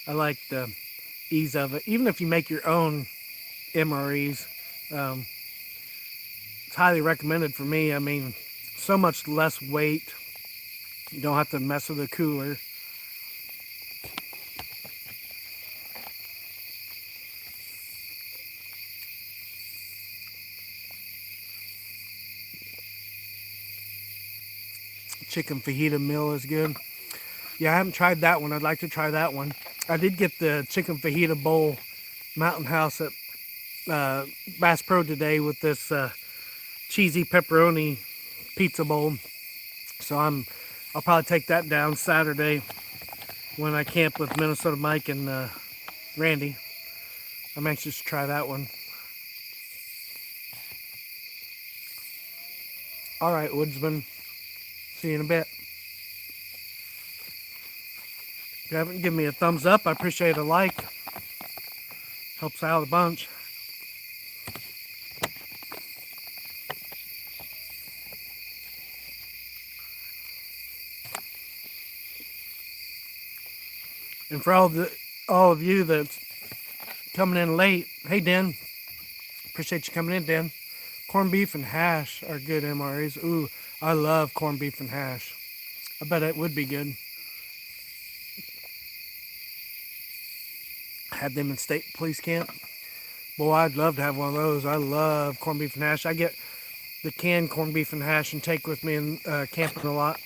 I like the ease of it. Even if you make your own MREs, um, it's highly recommended for me. I mean, so much less weight. You don't have to mess with the cooler. Chicken fajita meal is good. Yeah, I haven't tried that one. I'd like to try that one. I did get the chicken fajita bowl Mountain House at Bass Pro today with this cheesy pepperoni pizza bowl. So I'll probably take that down Saturday when I camp with Minnesota Mike and Randy. I'm anxious to try that one. All right, Woodsman. See you in a bit. If you haven't given me a thumbs up, I appreciate a like. Helps out a bunch. And for all of you that's coming in late, hey Den, appreciate you coming in, Den. Corned beef and hash are good MREs. Ooh, I love corned beef and hash. I bet it would be good. Had them in state police camp. Boy, I'd love to have one of those. I love corned beef and hash. I get the canned corned beef and hash and take with me in camping a lot.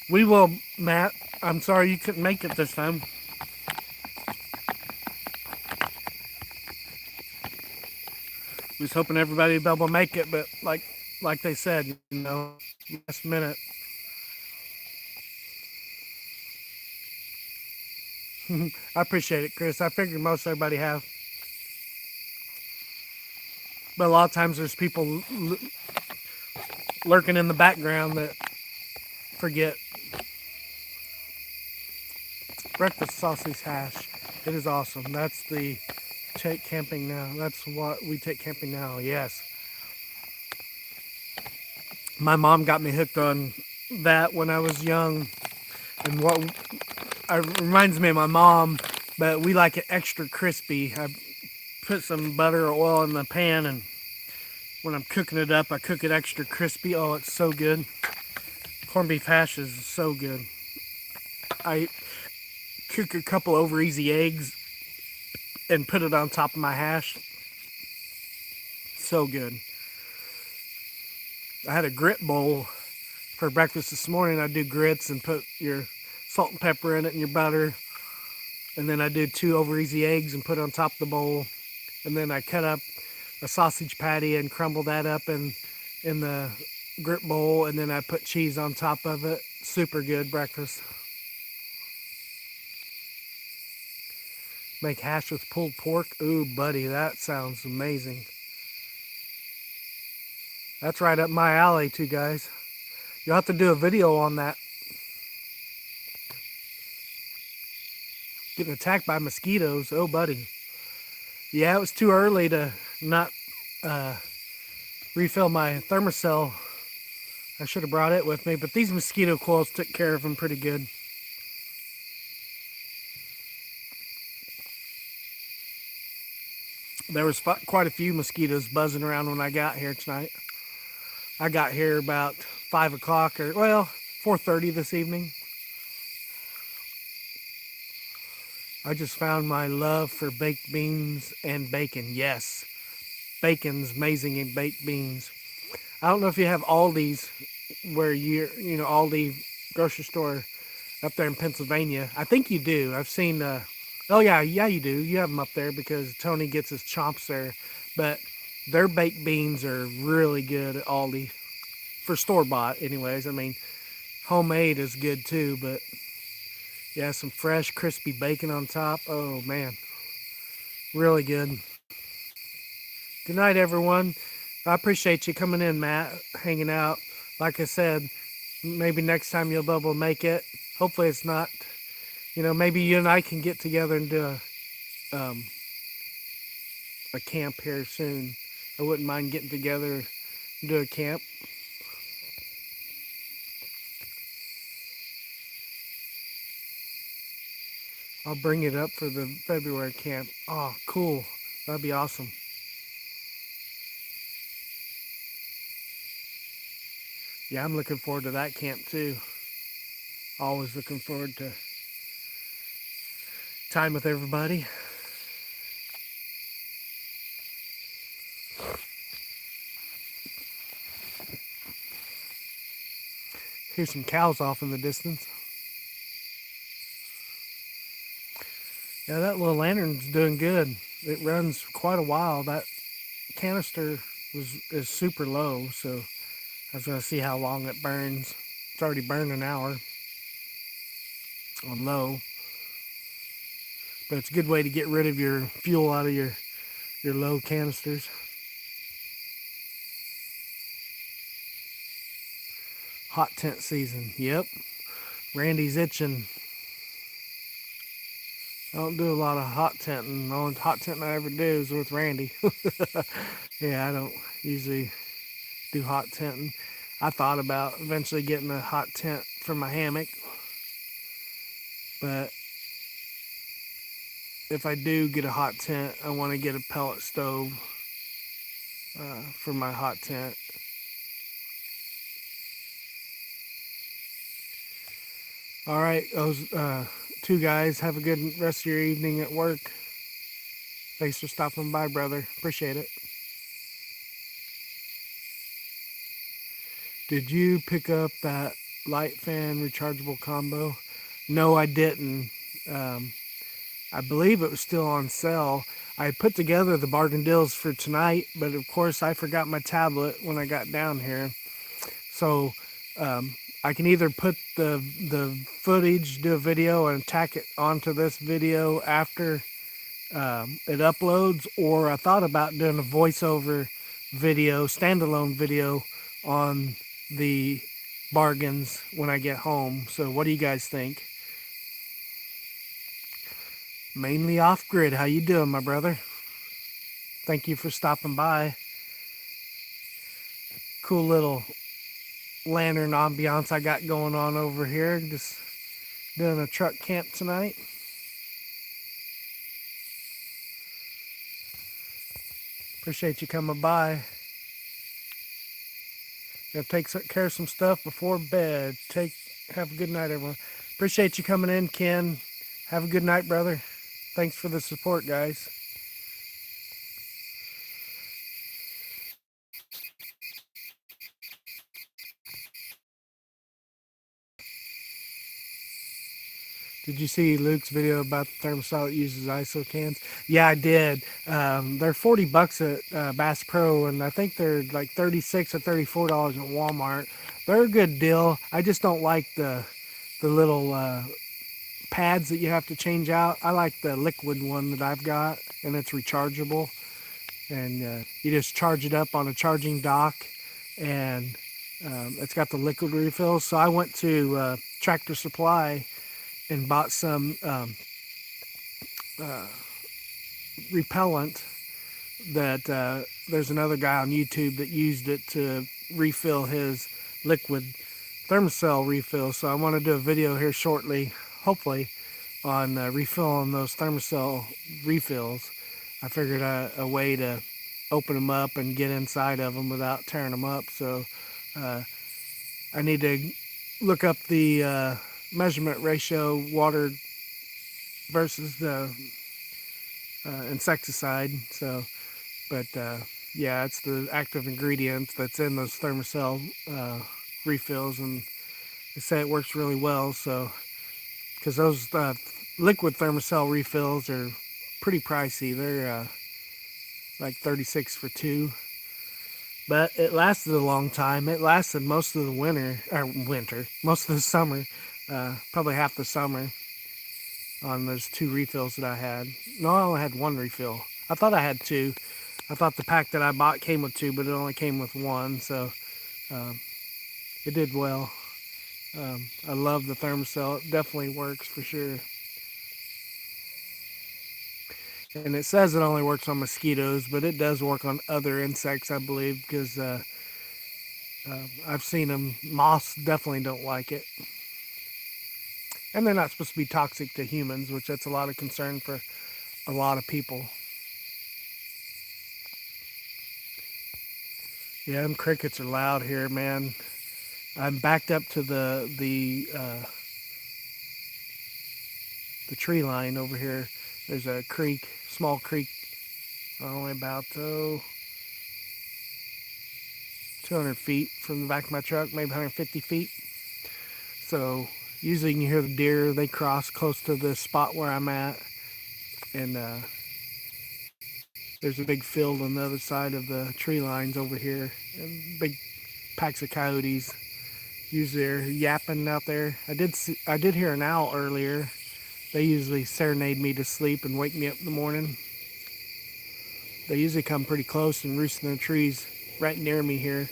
We will, Matt. I'm sorry you couldn't make it this time. We was hoping everybody would be able to make it, but like they said, last minute. I appreciate it, Chris. I figured most everybody have. But a lot of times there's people lurking in the background that forget. Breakfast sausage hash. It is awesome. That's the take camping now. That's what we take camping now. Yes. My mom got me hooked on that when I was young, and what reminds me of my mom, but we like it extra crispy. I put some butter or oil in the pan, and when I'm cooking it up, I cook it extra crispy. Oh, it's so good. Corned beef hash is so good. I cook a couple over easy eggs and put it on top of my hash. So good. I had a grit bowl for breakfast this morning. I do grits and put your salt and pepper in it and your butter. And then I did 2 over easy eggs and put it on top of the bowl. And then I cut up a sausage patty and crumble that up in the grit bowl. And then I put cheese on top of it. Super good breakfast. Make hash with pulled pork. Ooh, buddy, that sounds amazing. That's right up my alley too, guys. You'll have to do a video on that. Getting attacked by mosquitoes. Oh, buddy. Yeah, it was too early to not refill my thermocell. I should have brought it with me, but these mosquito coils took care of them pretty good. There was quite a few mosquitoes buzzing around when I got here tonight. I got here about 5 o'clock, or well, 4:30 this evening. I just found my love for baked beans and bacon. Yes, bacon's amazing in baked beans. I don't know if you have Aldi's where Aldi grocery store up there in Pennsylvania. I think you do. I've seen, oh yeah, you do. You have them up there because Tony gets his chomps there. But their baked beans are really good at Aldi. For store-bought, anyways. I mean, homemade is good too, but yeah, some fresh, crispy bacon on top. Oh man, really good. Good night, everyone. I appreciate you coming in, Matt, hanging out. Like I said, maybe next time you'll be able to make it. Hopefully it's not, maybe you and I can get together and do a camp here soon. I wouldn't mind getting together and do a camp. I'll bring it up for the February camp. Oh, cool. That'd be awesome. Yeah, I'm looking forward to that camp too. Always looking forward to time with everybody. Here's some cows off in the distance. Yeah, that little lantern's doing good. It runs quite a while. That canister is super low, so I was going to see how long it burns. It's already burned an hour on low. But it's a good way to get rid of your fuel out of your low canisters. Hot tent season. Yep. Randy's itching. I don't do a lot of hot tenting. The only hot tenting I ever do is with Randy. Yeah, I don't usually do hot tenting. I thought about eventually getting a hot tent for my hammock. But if I do get a hot tent, I want to get a pellet stove for my hot tent. All right, those two guys, have a good rest of your evening at work. Thanks for stopping by, brother. Appreciate it. Did you pick up that light fan rechargeable combo? No, I didn't. I believe it was still on sale. I put together the bargain deals for tonight, but of course I forgot my tablet when I got down here. So I can either put the footage, do a video, and tack it onto this video after it uploads, or I thought about doing a voiceover video, standalone video on the bargains when I get home. So what do you guys think? Mainly off-grid. How you doing, my brother? Thank you for stopping by. Cool little lantern ambiance I got going on over here. Just doing a truck camp tonight. Appreciate you coming by. Gonna take care of some stuff before bed. Have a good night, everyone. Appreciate you coming in, Ken. Have a good night, brother. Thanks for the support, guys. Did you see Luke's video about the thermostat that uses ISO cans? Yeah, I did. They're $40 at Bass Pro, and I think they're like $36 or $34 at Walmart. They're a good deal. I just don't like the little pads that you have to change out. I like the liquid one that I've got, and it's rechargeable. And you just charge it up on a charging dock, and it's got the liquid refills. So I went to Tractor Supply and bought some repellent that there's another guy on YouTube that used it to refill his liquid thermocell refill. So I want to do a video here shortly, hopefully, on refilling those thermocell refills. I figured a way to open them up and get inside of them without tearing them up. So I need to look up the measurement ratio water versus the insecticide. So, but yeah, it's the active ingredient that's in those thermocell refills, and they say it works really well. So, because those liquid thermocell refills are pretty pricey. They're like 36 for two, but it lasted a long time. It lasted most of the most of the summer, probably half the summer on those two refills that I had. No, I only had one refill. I thought I had two. I thought the pack that I bought came with two, but it only came with one, so it did well. I love the thermocell. It definitely works for sure. And it says it only works on mosquitoes, but it does work on other insects, I believe, because I've seen them. Moths definitely don't like it. And they're not supposed to be toxic to humans, which that's a lot of concern for a lot of people. Yeah, them crickets are loud here, man. I'm backed up to the tree line over here. There's a creek, small creek, only about 200 feet from the back of my truck, maybe 150 feet. So usually you can hear the deer. They cross close to the spot where I'm at, and there's a big field on the other side of the tree lines over here, and big packs of coyotes. Usually they're yapping out there. I did hear an owl earlier. They usually serenade me to sleep and wake me up in the morning. They usually come pretty close and roost in the trees right near me here.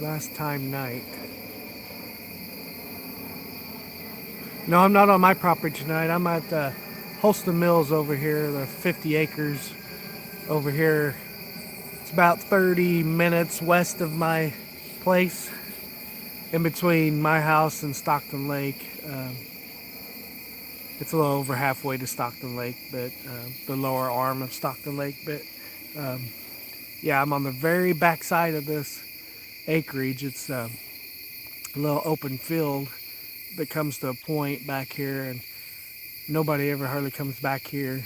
Last time night. No, I'm not on my property tonight. I'm at Holston Mills over here, the 50 acres over here. It's about 30 minutes west of my place, in between my house and Stockton Lake. It's a little over halfway to Stockton Lake, but the lower arm of Stockton Lake. But yeah, I'm on the very back side of this acreage. It's a little open field that comes to a point back here, and nobody ever hardly comes back here.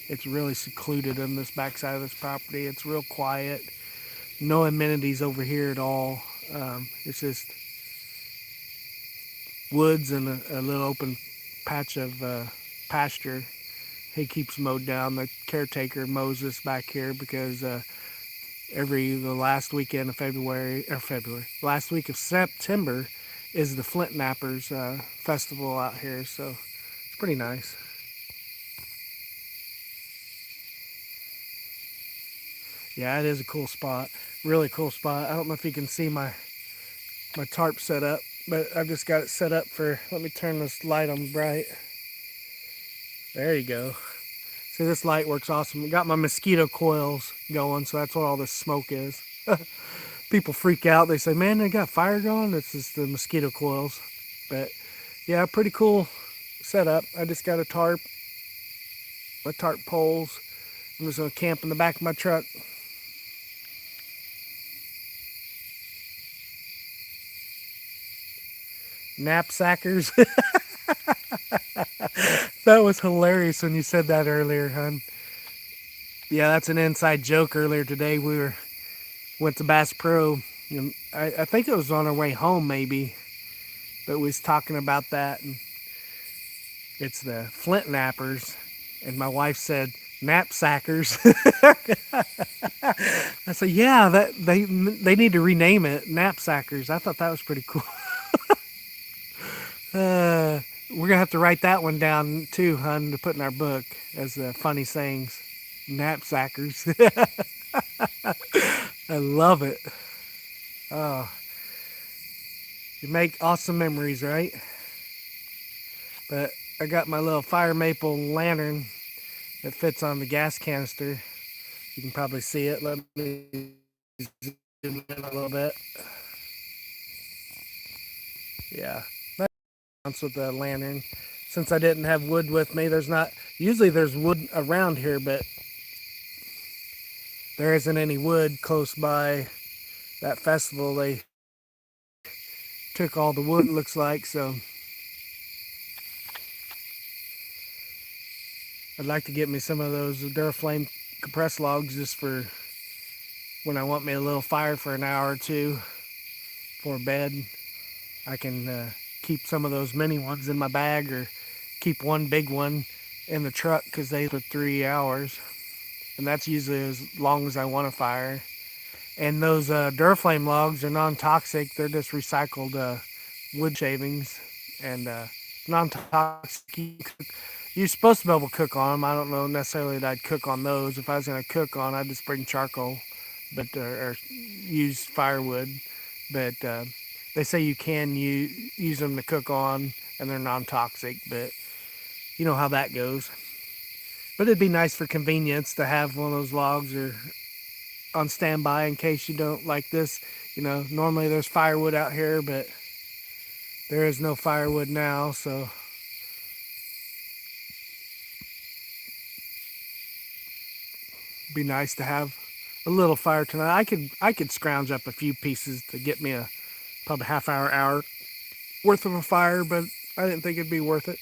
It's really secluded on this backside of this property. It's real quiet. No amenities over here at all. It's just woods and a little open patch of pasture. He keeps mowed down. The caretaker mows this back here because the last weekend of last week of September is the Flint Nappers festival out here. So it's pretty nice. Yeah, it is a cool spot. Really cool spot. I don't know if you can see my tarp set up, but I've just got it set up for, let me turn this light on bright. There you go. See, this light works awesome. Got my mosquito coils going, so that's what all this smoke is. People freak out. They say, man, they got fire going? It's just the mosquito coils. But yeah, pretty cool setup. I just got a tarp, my tarp poles. I'm just going to camp in the back of my truck. Knapsackers. That was hilarious when you said that earlier, hon. Yeah, that's an inside joke. Earlier today, went to Bass Pro. I think it was on our way home, maybe, but we was talking about that, and it's the flint nappers, and my wife said knapsackers. I said, yeah, that they need to rename it knapsackers. I thought that was pretty cool. We're gonna have to write that one down too, hun, to put in our book as funny sayings. Knapsackers. I love it. Oh, you make awesome memories, right? But I got my little fire maple lantern that fits on the gas canister. You can probably see it. Let me zoom in a little bit. Yeah, that's with the lantern. Since I didn't have wood with me, usually there's wood around here, but there isn't any wood close by that festival. They took all the wood, it looks like, so I'd like to get me some of those Duraflame compressed logs just for when I want me a little fire for an hour or two for bed. I can keep some of those mini ones in my bag, or keep one big one in the truck because they for 3 hours, and that's usually as long as I want a fire. And those Duraflame logs are non-toxic. They're just recycled wood shavings, and non-toxic. You're supposed to be able to cook on them. I don't know necessarily that I'd cook on those. If I was going to cook on, I'd just bring charcoal, but or use firewood. But they say you can use them to cook on, and they're non-toxic. But you know how that goes. But it'd be nice for convenience to have one of those logs or on standby in case you don't like this. Normally there's firewood out here, but there is no firewood now, so it'd be nice to have a little fire tonight. I could scrounge up a few pieces to get me a probably hour worth of a fire, but I didn't think it'd be worth it.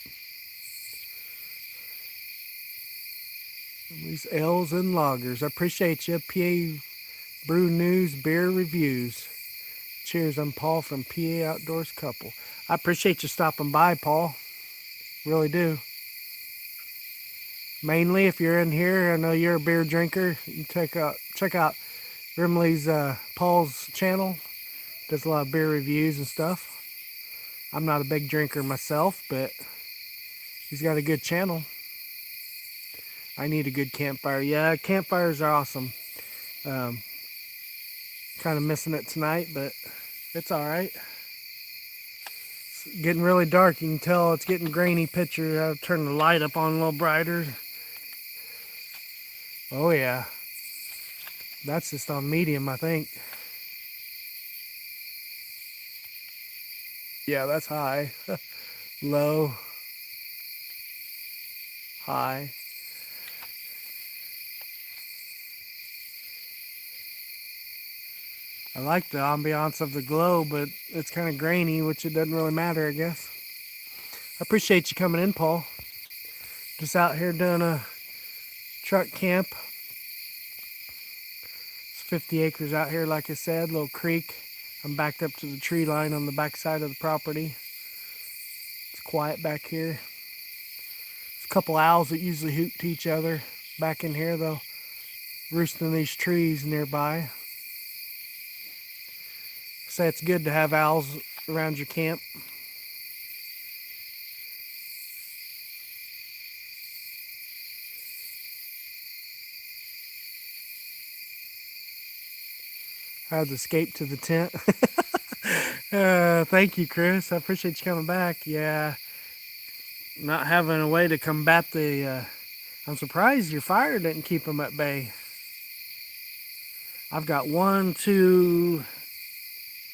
These L's and loggers. I appreciate you. PA Brew News Beer Reviews. Cheers, I'm Paul from PA Outdoors Couple. I appreciate you stopping by, Paul. Really do. Mainly if you're in here, I know you're a beer drinker. You check out Rimley's Paul's channel. Does a lot of beer reviews and stuff. I'm not a big drinker myself, but he's got a good channel. I need a good campfire. Yeah, campfires are awesome. Kind of missing it tonight, but it's all right. It's getting really dark. You can tell it's getting grainy picture. I'll turn the light up on a little brighter. Oh yeah. That's just on medium, I think. Yeah, that's high. Low. High. I like the ambiance of the glow, but it's kind of grainy, which it doesn't really matter, I guess. I appreciate you coming in, Paul. Just out here doing a truck camp. It's 50 acres out here, like I said, little creek. I'm backed up to the tree line on the back side of the property. It's quiet back here. There's a couple owls that usually hoot to each other back in here, though, roosting in these trees nearby. Say it's good to have owls around your camp. I had to escape to the tent. Thank you, Chris. I appreciate you coming back. Yeah, not having a way to combat the. I'm surprised your fire didn't keep them at bay. I've got 1, 2,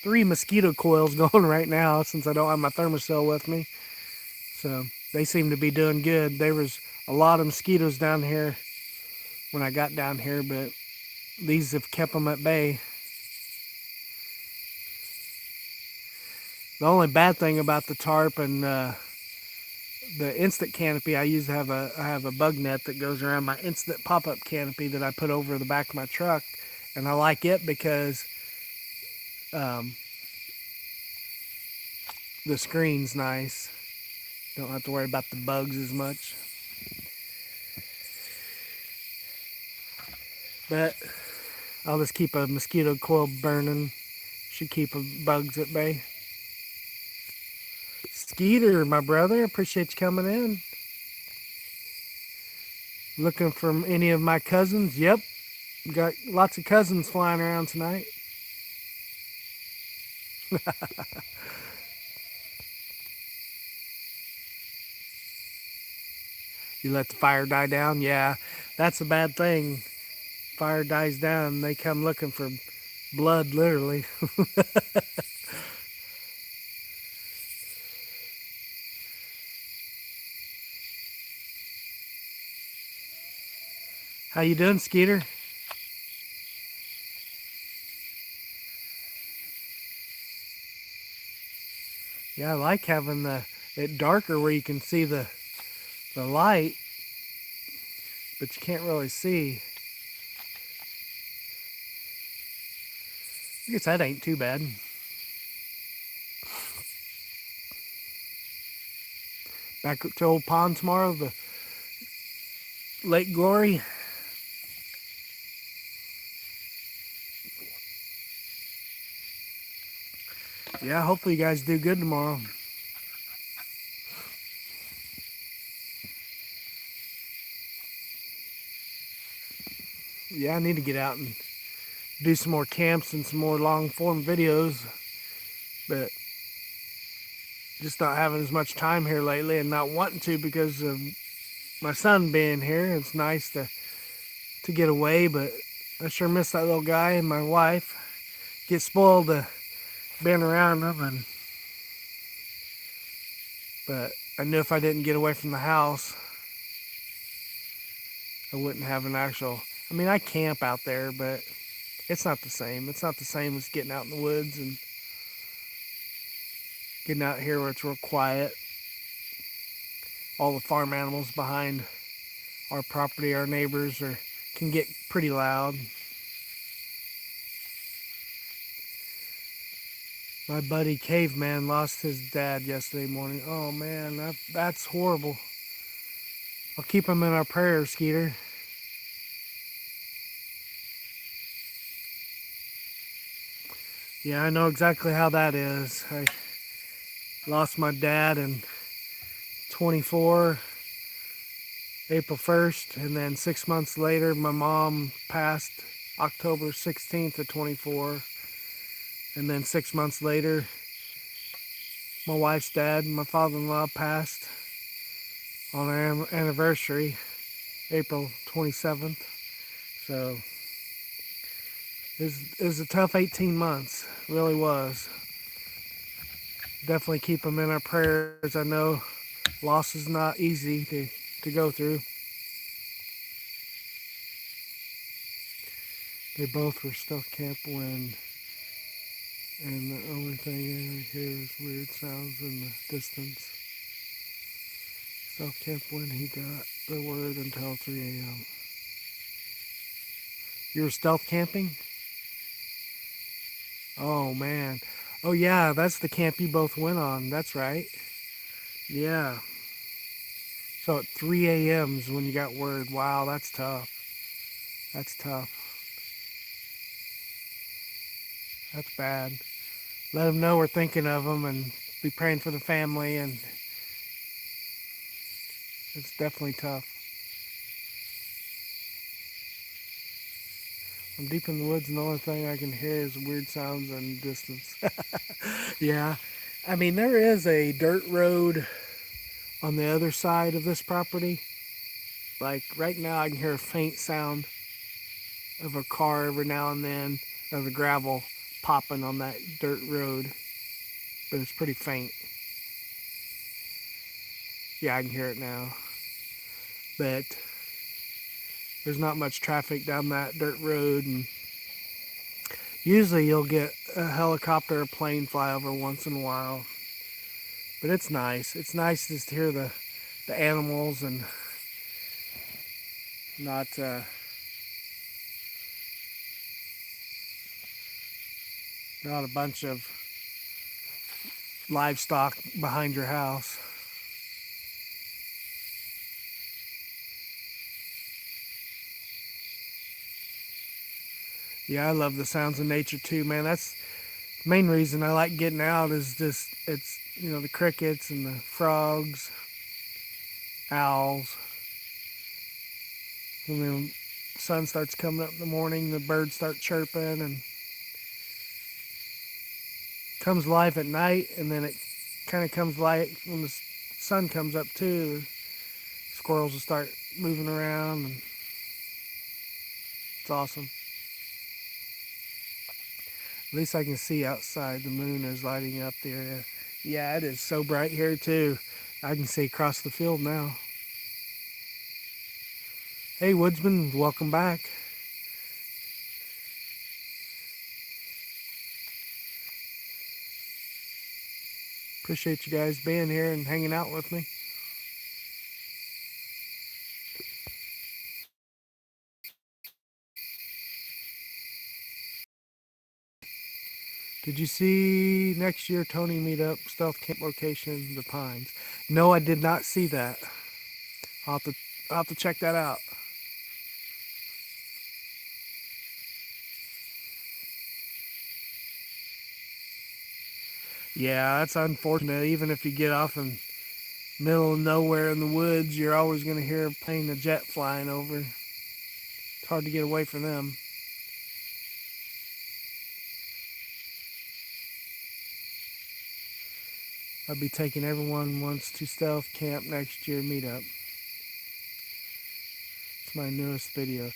3 mosquito coils going right now since I don't have my thermocell with me. So they seem to be doing good. There was a lot of mosquitoes down here when I got down here, but these have kept them at bay. The only bad thing about the tarp and the instant canopy, I have a bug net that goes around my instant pop-up canopy that I put over the back of my truck, and I like it because um, the screen's nice. Don't have to worry about the bugs as much. But I'll just keep a mosquito coil burning. Should keep bugs at bay. Skeeter, my brother, appreciate you coming in. Looking for any of my cousins? Yep, got lots of cousins flying around tonight. You let the fire die down? Yeah, that's a bad thing. Fire dies down, they come looking for blood, literally. How you doing, Skeeter? Yeah, I like having it darker where you can see the light, but you can't really see. I guess that ain't too bad. Back up to Old Pond tomorrow, the Lake Glory. Yeah, hopefully you guys do good tomorrow. Yeah, I need to get out and do some more camps and some more long form videos, but just not having as much time here lately and not wanting to because of my son being here. It's nice to get away, but I sure miss that little guy and my wife. Get spoiled being around them, but I knew if I didn't get away from the house, I wouldn't have an actual. I mean, I camp out there, but it's not the same. It's not the same as getting out in the woods and getting out here where it's real quiet. All the farm animals behind our property, our neighbors, can get pretty loud. My buddy Caveman lost his dad yesterday morning. Oh man, that's horrible. I'll keep him in our prayers, Skeeter. Yeah, I know exactly how that is. I lost my dad in 24, April 1st, and then 6 months later, my mom passed October 16th of 24. And then 6 months later, my wife's dad, my father-in-law, passed on our anniversary, April 27th. So it was a tough 18 months, it really was. Definitely keep them in our prayers. I know loss is not easy to go through. They both were stuffed camp when, and the only thing I hear is weird sounds in the distance. Stuffed camp when he got the word until 3 a.m. You were stealth camping? Oh man. Oh yeah, that's the camp you both went on. That's right. Yeah. So at 3 a.m. is when you got word. Wow, that's tough. That's tough. That's bad. Let them know we're thinking of them and be praying for the family, and it's definitely tough. I'm deep in the woods and the only thing I can hear is weird sounds and distance. Yeah. I mean, there is a dirt road on the other side of this property. Like right now I can hear a faint sound of a car every now and then, or the gravel popping on that dirt road, but it's pretty faint. Yeah, I can hear it now. But there's not much traffic down that dirt road, and usually you'll get a helicopter or plane fly over once in a while. But it's nice. It's nice just to hear the animals and not a bunch of livestock behind your house. Yeah, I love the sounds of nature too, man. That's the main reason I like getting out is just it's the crickets and the frogs, owls. When the sun starts coming up in the morning, the birds start chirping and comes alive at night, and then it kind of comes light when the sun comes up too. Squirrels will start moving around, and it's awesome. At least I can see outside. The moon is lighting up the area. Yeah, it is so bright here too. I can see across the field now. Hey woodsman, welcome back. Appreciate you guys being here and hanging out with me. Did you see next year Tony meetup stealth camp location, the Pines? No, I did not see that. I'll have to check that out. Yeah, that's unfortunate. Even if you get off in middle of nowhere in the woods, you're always going to hear a plane, a jet flying over. It's hard to get away from them. I'll be taking everyone once to stealth camp next year meetup. It's my newest video.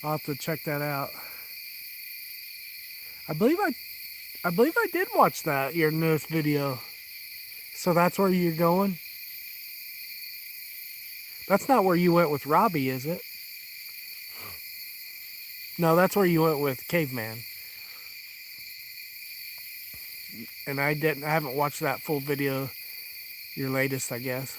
I'll have to check that out. I believe I did watch that, your newest video. So that's where you're going? That's not where you went with Robbie, is it? No, that's where you went with Caveman. And I haven't watched that full video, your latest, I guess.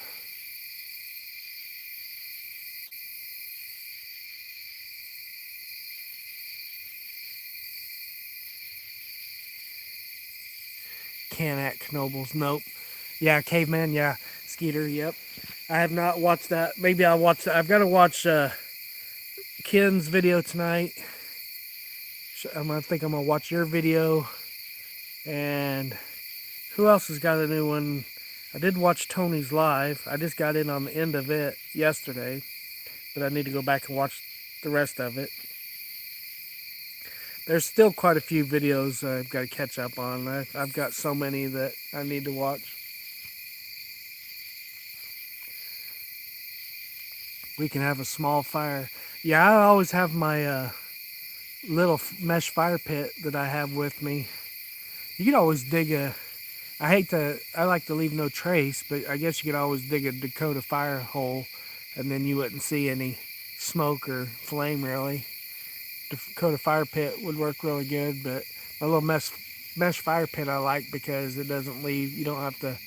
Canac Knobles, nope. Yeah, Caveman, yeah. Skeeter, yep. I have not watched that. Maybe I'll watch that. I've got to watch Ken's video tonight. I think I'm going to watch your video. And who else has got a new one? I did watch Tony's live. I just got in on the end of it yesterday. But I need to go back and watch the rest of it. There's still quite a few videos I've got to catch up on. I've got so many that I need to watch. We can have a small fire. Yeah, I always have my little mesh fire pit that I have with me. You could always dig I like to leave no trace, but I guess you could always dig a Dakota fire hole and then you wouldn't see any smoke or flame really. Dakota fire pit would work really good, but my little mesh fire pit I like because it doesn't leave. You don't have to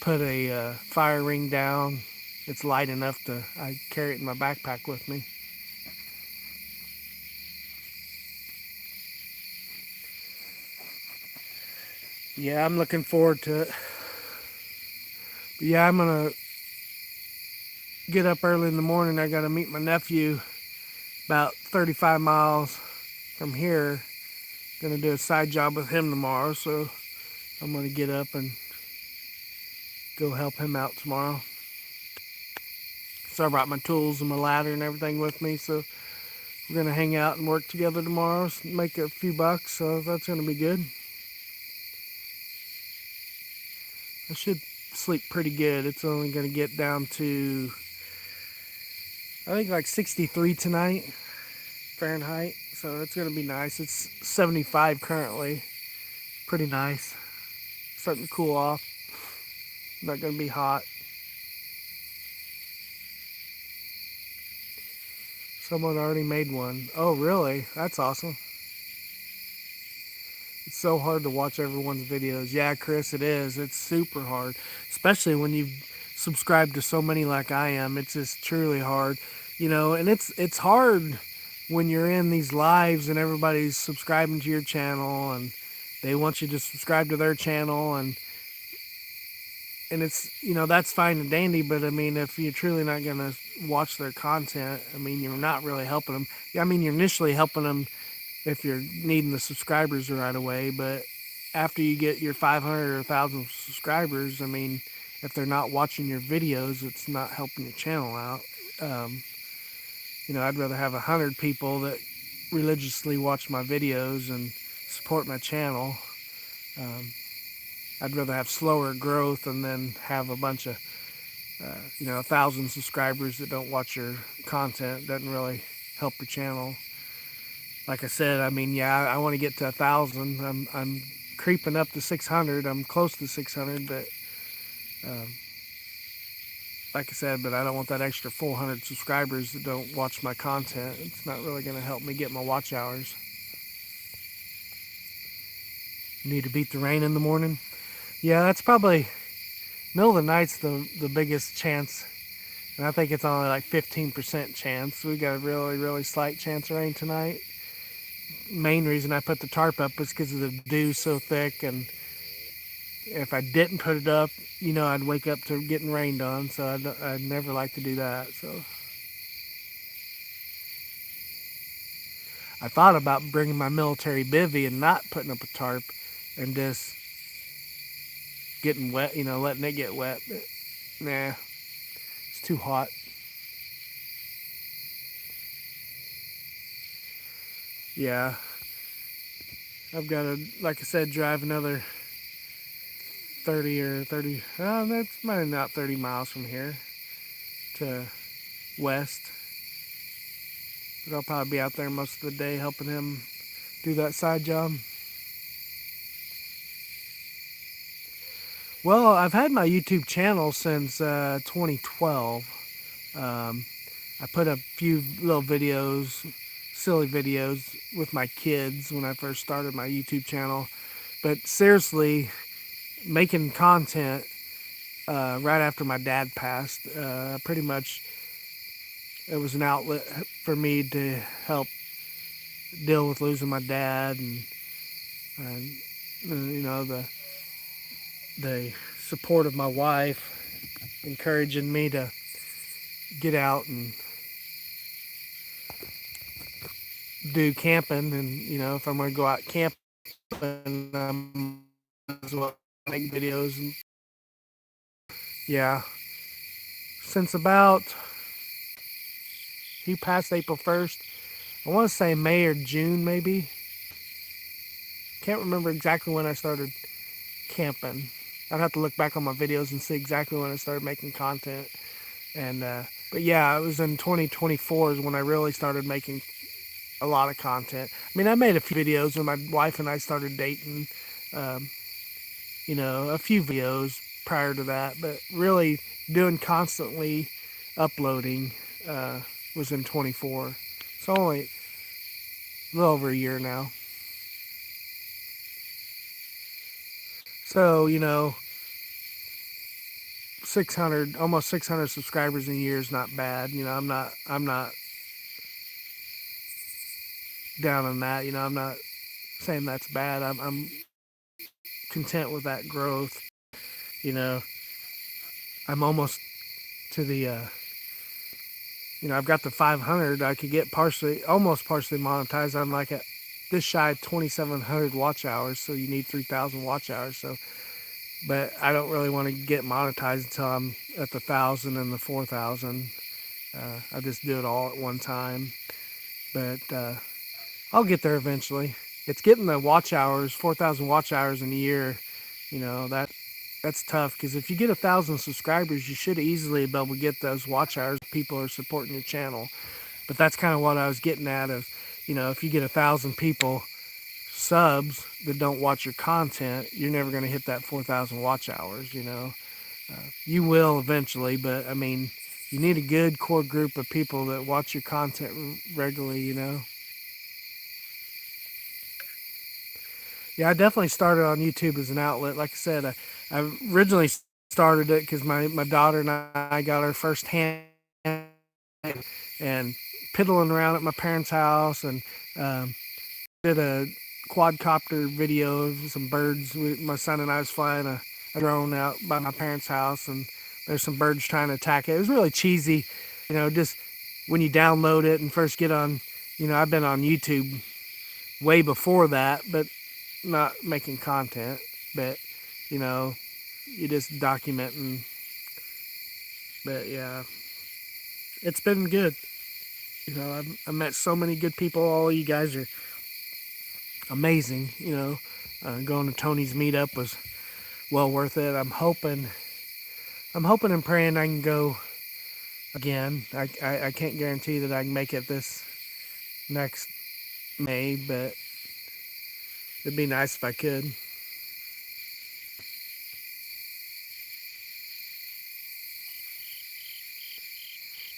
put a fire ring down. It's light enough I carry it in my backpack with me. Yeah, I'm looking forward to it. But yeah, I'm gonna get up early in the morning. I gotta meet my nephew about 35 miles from here. Gonna do a side job with him tomorrow, so I'm gonna get up and go help him out tomorrow. So I brought my tools and my ladder and everything with me, so we're gonna hang out and work together tomorrow, make a few bucks, so that's gonna be good. I should sleep pretty good. It's only going to get down to, I think, like 63 tonight, Fahrenheit. So it's going to be nice. It's 75 currently. Pretty nice. Starting to cool off. Not going to be hot. Someone already made one. Oh, really? That's awesome. It's so hard to watch everyone's videos. Yeah, Chris, it is. It's super hard, especially when you've subscribed to so many like I am. It's just truly hard, and it's hard when you're in these lives and everybody's subscribing to your channel and they want you to subscribe to their channel and it's that's fine and dandy, but I mean, if you're truly not going to watch their content, I mean, you're not really helping them. I mean, you're initially helping them if you're needing the subscribers right away, but after you get your 500 or 1,000 subscribers, I mean, if they're not watching your videos, it's not helping your channel out. um, I'd rather have 100 people that religiously watch my videos and support my channel. um, I'd rather have slower growth and then have a bunch of 1,000 subscribers that don't watch your content. Doesn't really help your channel. Like I said, I mean, yeah, I want to get to 1,000. I'm creeping up to 600. I'm close to 600, but um, like I said, but I don't want that extra 400 subscribers that don't watch my content. It's not really going to help me get my watch hours. Need to beat the rain in the morning. Yeah, that's probably middle of the night's the biggest chance, and I think it's only like 15% chance. We got a really, really slight chance of rain tonight. Main reason I put the tarp up was because of the dew so thick, and if I didn't put it up, I'd wake up to getting rained on, so I'd never like to do that. So I thought about bringing my military bivvy and not putting up a tarp and just getting wet, letting it get wet, but nah, it's too hot. Yeah, I've got to, like I said, drive another 30 or 30, that's might not 30 miles from here to west. But I'll probably be out there most of the day helping him do that side job. Well, I've had my YouTube channel since 2012. Um, I put a few little videos, silly videos with my kids when I first started my YouTube channel. But seriously, making content right after my dad passed, pretty much it was an outlet for me to help deal with losing my dad, and the support of my wife encouraging me to get out and do camping. And if I'm going to go out camping, I might as well make videos. And yeah, since about, he passed April 1st, I want to say May or June maybe. Can't remember exactly when I started camping. I'd have to look back on my videos and see exactly when I started making content. And but yeah, it was in 2024 is when I really started making a lot of content. I mean, I made a few videos when my wife and I started dating. Um, a few videos prior to that, but really doing constantly uploading was in 24. So only a little over a year now. So 600, almost 600 subscribers in a year is not bad. I'm not down on that. I'm not saying that's bad. I'm content with that growth. You know, I'm almost to the I've got the 500. I could get almost partially monetized. I'm like at this shy of 2,700 watch hours, so you need 3,000 watch hours. So, but I don't really want to get monetized until I'm at the 1,000 and the 4,000. I just do it all at one time, but I'll get there eventually. It's getting the watch hours, 4,000 watch hours in a year. That that's tough because if you get 1,000 subscribers, you should easily be able to get those watch hours. People are supporting your channel, but that's kind of what I was getting at. Of, if you get 1,000 people subs that don't watch your content, you're never going to hit that 4,000 watch hours. You will eventually, but I mean, you need a good core group of people that watch your content regularly. Yeah, I definitely started on YouTube as an outlet. Like I said, I originally started it because my daughter and I got our first hand and piddling around at my parents' house and did a quadcopter video of some birds. My son and I was flying a drone out by my parents' house, and there's some birds trying to attack it. It was really cheesy, just when you download it and first get on. I've been on YouTube way before that, but not making content. But you know, you just documenting. But yeah, it's been good. I've met so many good people. All you guys are amazing. Going to Tony's meetup was well worth it. I'm hoping and praying I can go again. I can't guarantee that I can make it this next May, but it'd be nice if I could.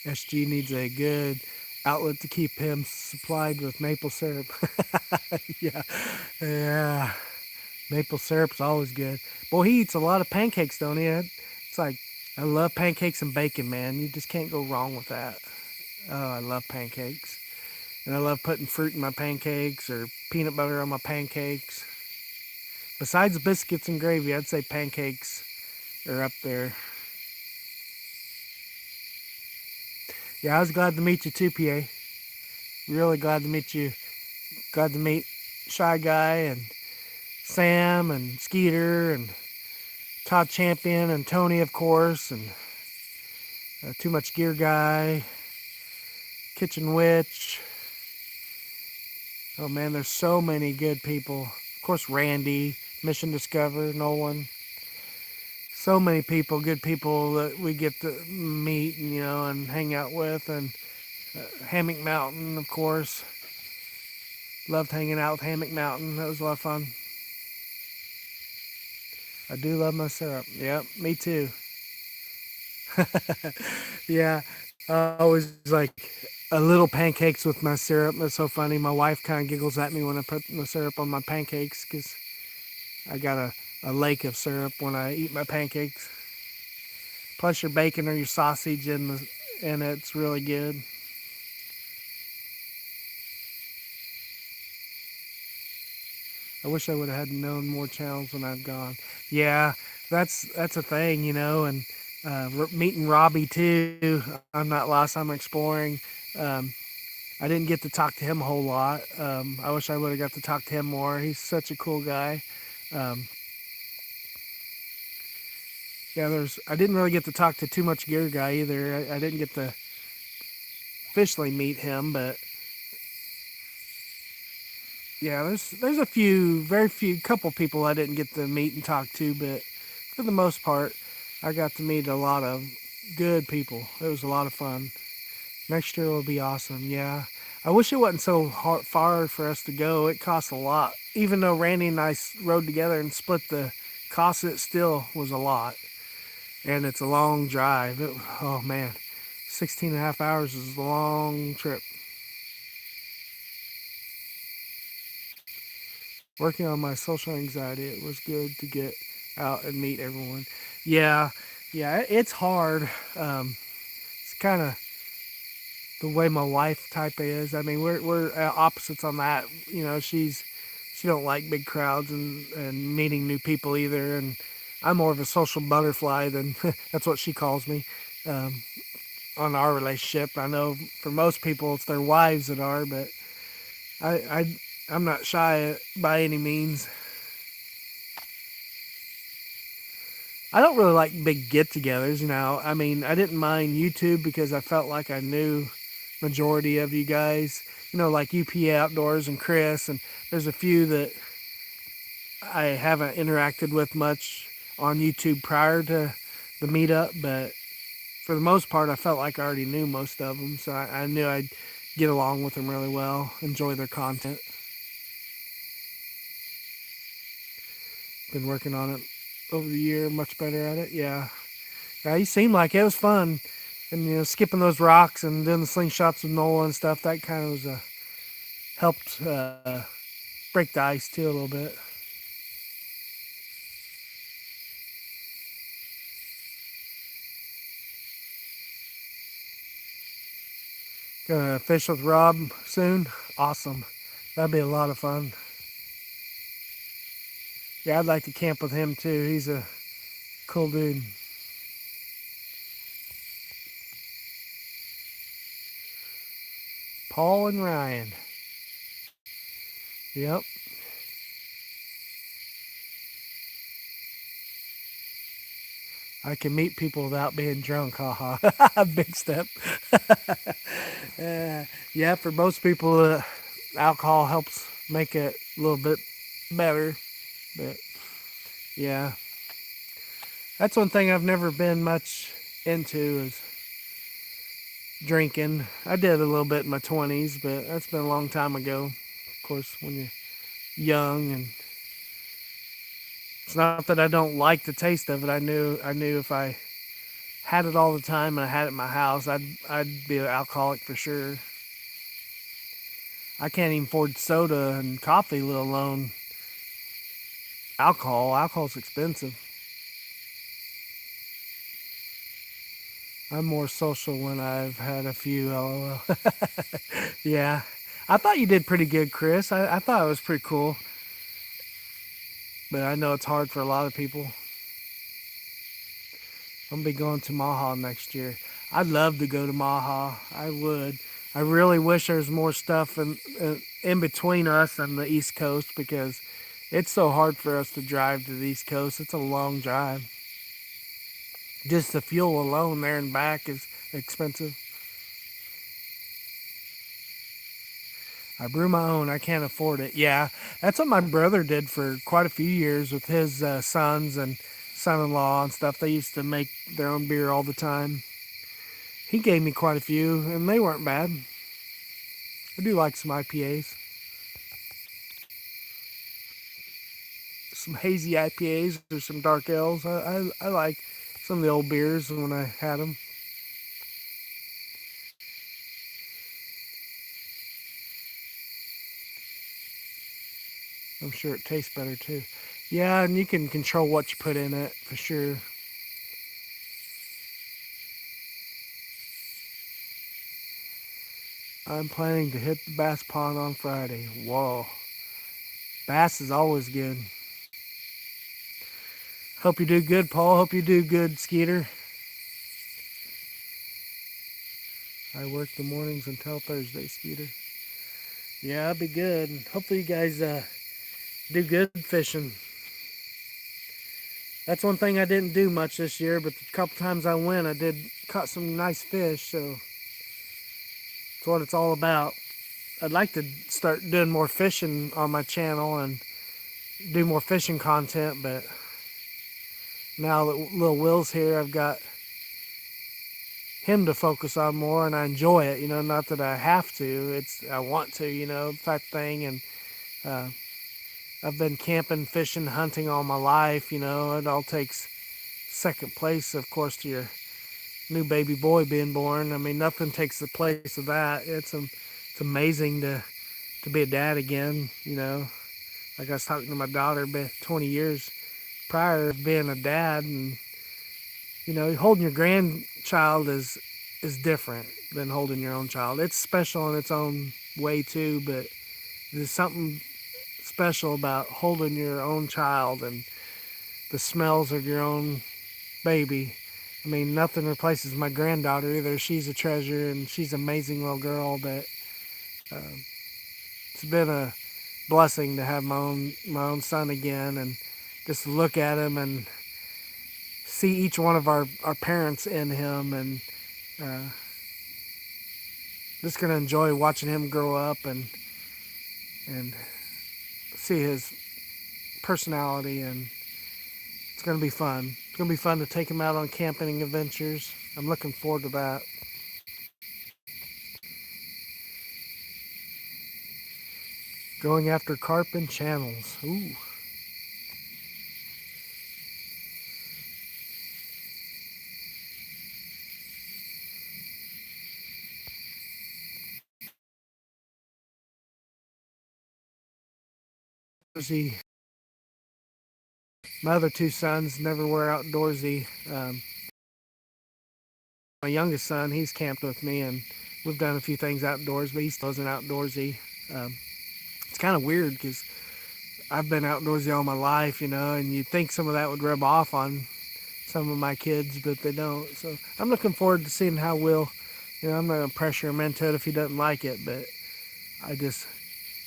SG needs a good outlet to keep him supplied with maple syrup. Yeah, yeah. Maple syrup's always good. Boy, he eats a lot of pancakes, don't he, Ed? It's like, I love pancakes and bacon, man. You just can't go wrong with that. Oh, I love pancakes. And I love putting fruit in my pancakes or peanut butter on my pancakes. Besides biscuits and gravy, I'd say pancakes are up there. Yeah, I was glad to meet you too, PA. Really glad to meet you. Glad to meet Shy Guy and Sam and Skeeter and Todd Champion and Tony, of course, and Too Much Gear Guy, Kitchen Witch. Oh man, there's so many good people. Of course, Randy, Mission Discover, Nolan. So many people, good people that we get to meet and hang out with. And Hammock Mountain, of course. Loved hanging out with Hammock Mountain. That was a lot of fun. I do love my syrup. Yep, me too. Yeah, I always like a little pancakes with my syrup. That's so funny. My wife kind of giggles at me when I put the syrup on my pancakes because I got a lake of syrup when I eat my pancakes. Plus your bacon or your sausage in it's really good. I wish I would have had known more channels when I've gone. Yeah, that's a thing, and meeting Robbie too. I'm not lost. I'm exploring. Um, I didn't get to talk to him a whole lot. I wish I would have got to talk to him more. He's such a cool guy. Um, yeah, I didn't really get to talk to Too Much Gear Guy either. I didn't get to officially meet him, but yeah, there's a very few couple people I didn't get to meet and talk to, but for the most part, I got to meet a lot of good people. It was a lot of fun. Next year will be awesome. Yeah, I wish it wasn't so far for us to go. It costs a lot, even though Randy and I rode together and split the cost. It still was a lot, and it's a long drive. Oh man, 16 and a half hours is a long trip. Working on my social anxiety, it was good to get out and meet everyone. Yeah, yeah, it's hard. It's kind of the way my wife type is. I mean, we're opposites on that. She don't like big crowds and meeting new people either. And I'm more of a social butterfly than that's what she calls me. Um, on our relationship, I know for most people it's their wives that are, but I, I I'm not shy by any means. I don't really like big get-togethers. I mean, I didn't mind YouTube because I felt like I knew majority of you guys. Like UP Outdoors and Chris, and there's a few that I haven't interacted with much on YouTube prior to the meetup, but for the most part, I felt like I already knew most of them, so I knew I'd get along with them really well, enjoy their content. Been working on it over the year, much better at it. Yeah, you seemed like it was fun, and skipping those rocks and doing the slingshots with Nola and stuff. That kind of was helped break the ice too a little bit. Gonna fish with Rob soon. Awesome. That'd be a lot of fun. Yeah, I'd like to camp with him too. He's a cool dude. Paul and Ryan. Yep. I can meet people without being drunk. Haha. Big step. Yeah, for most people, alcohol helps make it a little bit better. But yeah, that's one thing I've never been much into is drinking. I did a little bit in my 20s, but that's been a long time ago. Of course, when you're young, and it's not that I don't like the taste of it. I knew if I had it all the time and I had it in my house, I'd be an alcoholic for sure. I can't even afford soda and coffee, let alone alcohol. Alcohol's expensive. I'm more social when I've had a few. LOL. Yeah. I thought you did pretty good, Chris. I thought it was pretty cool. But I know it's hard for a lot of people. I'm going to be going to Maha next year. I'd love to go to Maha. I would. I really wish there was more stuff in between us and the East Coast, because it's so hard for us to drive to the East Coast. It's a long drive. Just the fuel alone there and back is expensive. I brew my own. I can't afford it. Yeah, that's what my brother did for quite a few years with his sons and son-in-law and stuff. They used to make their own beer all the time. He gave me quite a few, and they weren't bad. I do like some IPAs. Some hazy IPAs or some dark ales. I like some of the old beers when I had them. I'm sure it tastes better too. Yeah, and you can control what you put in it for sure. I'm planning to hit the bass pond on Friday. Whoa. Bass is always good. Hope you do good, Paul. Hope you do good, Skeeter. I work the mornings until Thursday, Skeeter. Yeah, I'll be good. Hopefully you guys do good fishing. That's one thing I didn't do much this year, but the couple times I went, I did caught some nice fish, so that's what it's all about. I'd like to start doing more fishing on my channel and do more fishing content, but now that little Will's here, I've got him to focus on more, and I enjoy it. Not that I have to; I want to, type thing. And I've been camping, fishing, hunting all my life. It all takes second place, of course, to your new baby boy being born. I mean, nothing takes the place of that. It's amazing to be a dad again. Like I was talking to my daughter, been 20 years prior of being a dad, and holding your grandchild is different than holding your own child. It's special in its own way too, but there's something special about holding your own child and the smells of your own baby. I mean, nothing replaces my granddaughter either. She's a treasure and she's an amazing little girl, but it's been a blessing to have my own son again, and just to look at him and see each one of our parents in him, and just gonna enjoy watching him grow up and see his personality, and It's going to be fun. It's going to be fun to take him out on camping adventures. I'm looking forward to that. Going after carp in channels. Ooh. My other two sons never were outdoorsy. My youngest son, he's camped with me, and we've done a few things outdoors, but he still isn't outdoorsy. Um, it's kind of weird because I've been outdoorsy all my life, and you'd think some of that would rub off on some of my kids, but they don't. So I'm looking forward to seeing how Will, I'm not going to pressure him into it if he doesn't like it, but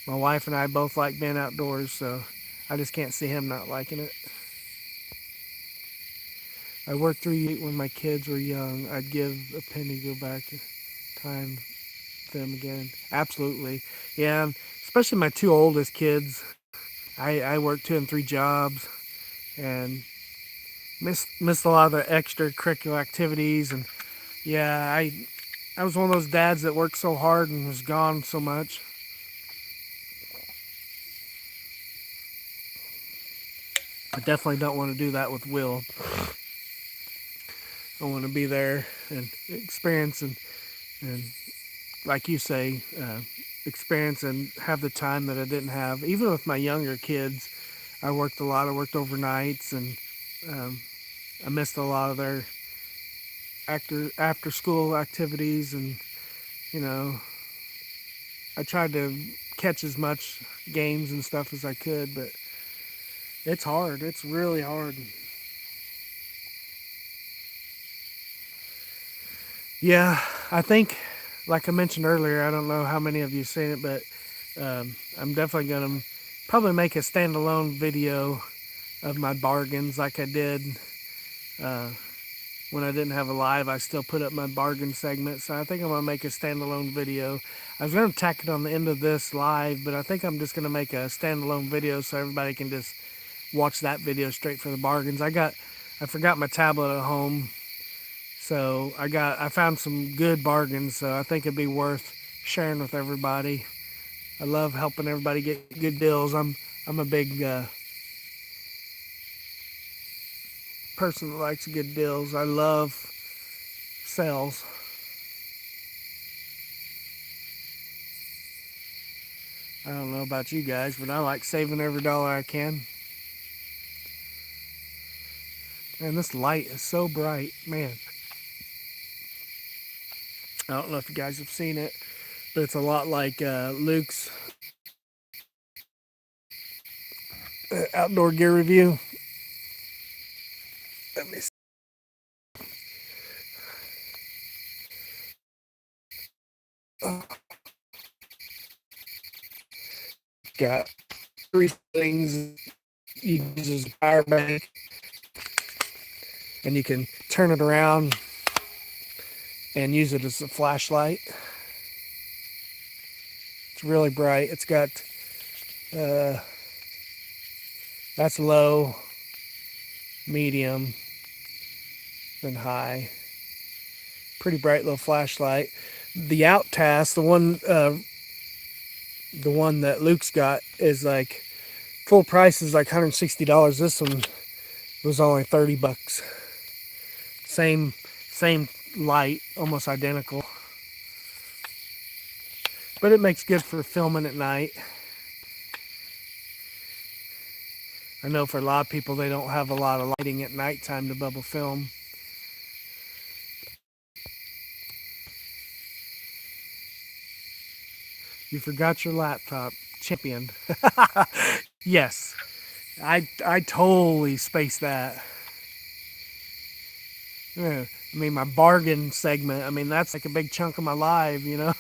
my wife and I both like being outdoors, so I just can't see him not liking it. I worked 3 when my kids were young. I'd give a penny to go back to time them again. Absolutely. Yeah, especially my two oldest kids. I worked 2 and 3 jobs and missed a lot of the extracurricular activities. And yeah, I was one of those dads that worked so hard and was gone so much. I definitely don't want to do that with Will. I want to be there and experience and like you say, experience and have the time that I didn't have. Even with my younger kids, I worked a lot. I worked overnights, and um, I missed a lot of their after school activities. And you know, I tried to catch as much games and stuff as I could, but it's hard. It's really hard. Yeah, I think, like I mentioned earlier, I don't know how many of you have seen it, but I'm definitely going to probably make a standalone video of my bargains like I did uh, when I didn't have a live. I still put up my bargain segment, so I think I'm going to make a standalone video. I was going to tack it on the end of this live, but I think I'm just going to make a standalone video so everybody can just watch that video straight for the bargains. I forgot my tablet at home, so I found some good bargains, so I think it'd be worth sharing with everybody. I love helping everybody get good deals. I'm a big person that likes good deals. I love sales. I don't know about you guys, but I like saving every dollar I can. Man, this light is so bright, man. I don't know if you guys have seen it, but it's a lot like Luke's outdoor gear review. Let me see. Got 3 things. You can use as a power bank, and you can turn it around and use it as a flashlight. It's really bright. It's got that's low, medium, then high. Pretty bright little flashlight. The out task, the one that Luke's got, is like full price is like $160. This one was only $30. Same light, almost identical. But it makes good for filming at night. I know for a lot of people they don't have a lot of lighting at nighttime to bubble film. You forgot your laptop. Champion. Yes. I totally spaced that. Yeah. I mean, my bargain segment, I mean, that's like a big chunk of my life. Yeah.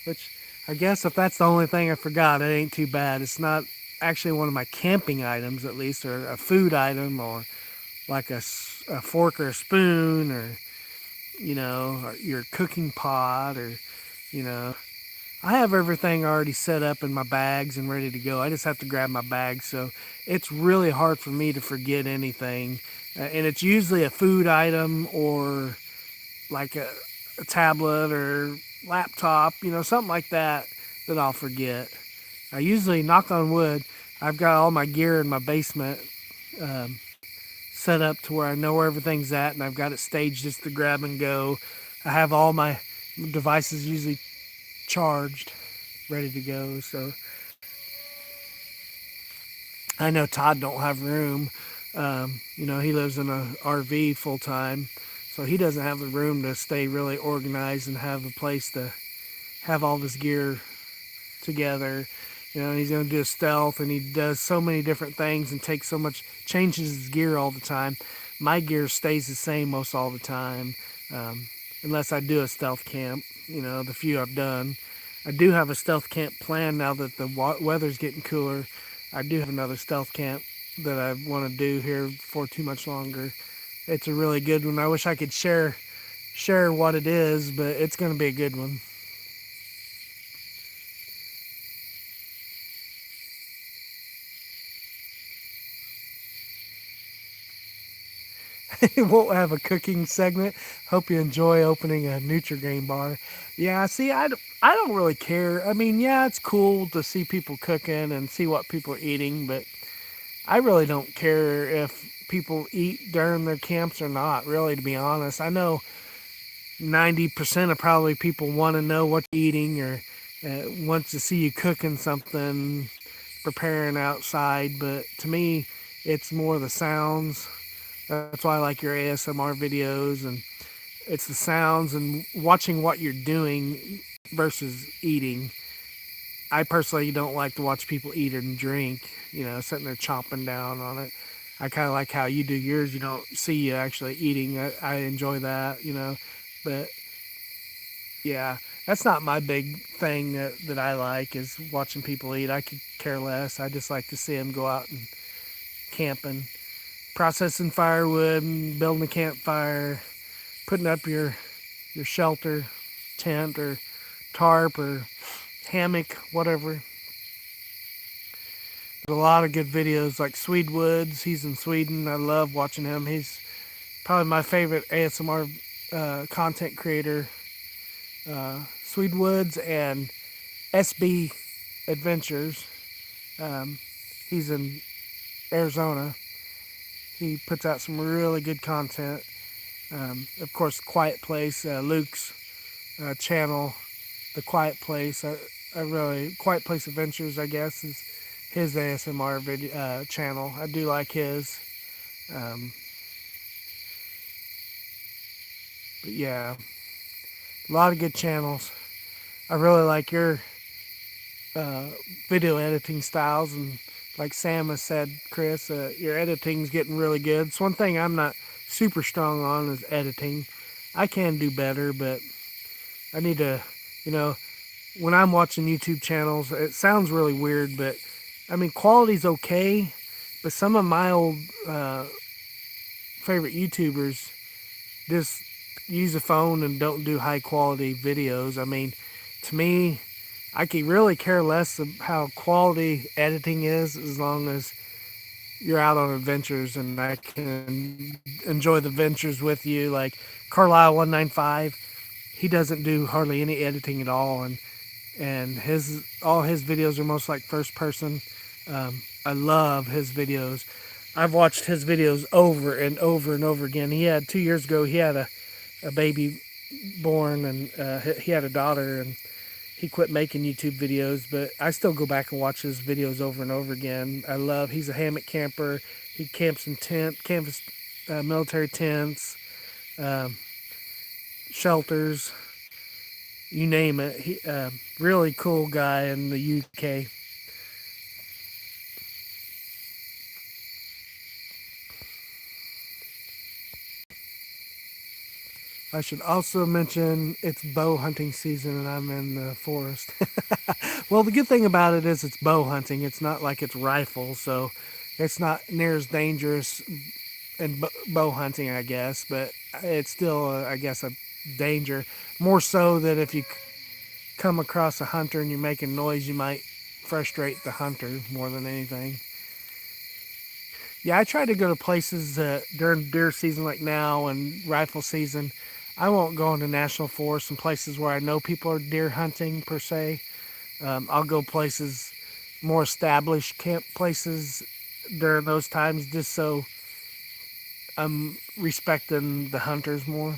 Which, I guess if that's the only thing I forgot, it ain't too bad. It's not actually one of my camping items, at least, or a food item, or like a fork or a spoon, or, or your cooking pot, or, you know. I have everything already set up in my bags and ready to go. I just have to grab my bags, so it's really hard for me to forget anything. And it's usually a food item or like a tablet or laptop, something like that that I'll forget. I usually, knock on wood, I've got all my gear in my basement um, set up to where I know where everything's at, and I've got it staged just to grab and go. I have all my devices usually charged, ready to go. So I know Todd don't have room. He lives in a RV full time, so he doesn't have the room to stay really organized and have a place to have all this gear together. He's going to do a stealth, and he does so many different things and takes so much, changes his gear all the time. My gear stays the same most all the time, unless I do a stealth camp. The few I've done. I do have a stealth camp planned now that the weather's getting cooler. I do have another stealth camp that I want to do here for too much longer. It's a really good one. I wish I could share what it is, but it's going to be a good one. Won't have a cooking segment. Hope you enjoy opening a Nutri-Grain bar. Yeah, see, I don't really care. I mean, yeah, it's cool to see people cooking and see what people are eating, but I really don't care if people eat during their camps or not, really, to be honest. I know 90% of probably people want to know what you're eating or want to see you cooking something, preparing outside, but to me, it's more the sounds. That's why I like your ASMR videos, and it's the sounds and watching what you're doing versus eating. I personally don't like to watch people eat and drink, sitting there chomping down on it. I kind of like how you do yours. You don't see you actually eating. I enjoy that, But yeah, that's not my big thing that I like is watching people eat. I could care less. I just like to see them go out and camping, processing firewood, and building a campfire, putting up your shelter, tent or tarp or hammock, whatever. There's a lot of good videos like Swede Woods. He's in Sweden. I love watching him. He's probably my favorite ASMR content creator. Swede Woods and SB Adventures. Um, he's in Arizona. He puts out some really good content. Of course, Quiet Place, Luke's channel, The Quiet Place. Quiet Place Adventures, I guess, is his ASMR video channel. I do like his. Um, but yeah, a lot of good channels. I really like your uh, video editing styles, and like Sam has said, Chris, your editing's getting really good. It's one thing I'm not super strong on is editing. I can do better, but I need to, you know, when I'm watching YouTube channels, it sounds really weird, but I mean, quality's okay, but some of my old favorite YouTubers just use a phone and don't do high quality videos. I mean, to me, I can really care less of how quality editing is as long as you're out on adventures and I can enjoy the ventures with you. Like Carlisle195, he doesn't do hardly any editing at all, and his all his videos are most like first person. I love his videos. I've watched his videos over and over and over again. He had 2 years ago. He had a baby born, and he had a daughter, and he quit making YouTube videos. But I still go back and watch his videos over and over again. I love. He's a hammock camper. He camps in canvas military tents, um, shelters, you name it. He really cool guy in the UK. I should also mention it's bow hunting season and I'm in the forest. Well, the good thing about it is it's bow hunting. It's not like it's rifle, so it's not near as dangerous in bow hunting, I guess, but it's still, I guess, a danger. More so that if you come across a hunter and you're making noise, you might frustrate the hunter more than anything. Yeah, I try to go to places during deer season like now and rifle season. I won't go into national forests and places where I know people are deer hunting per se. I'll go places, more established camp places during those times just so I'm respecting the hunters more,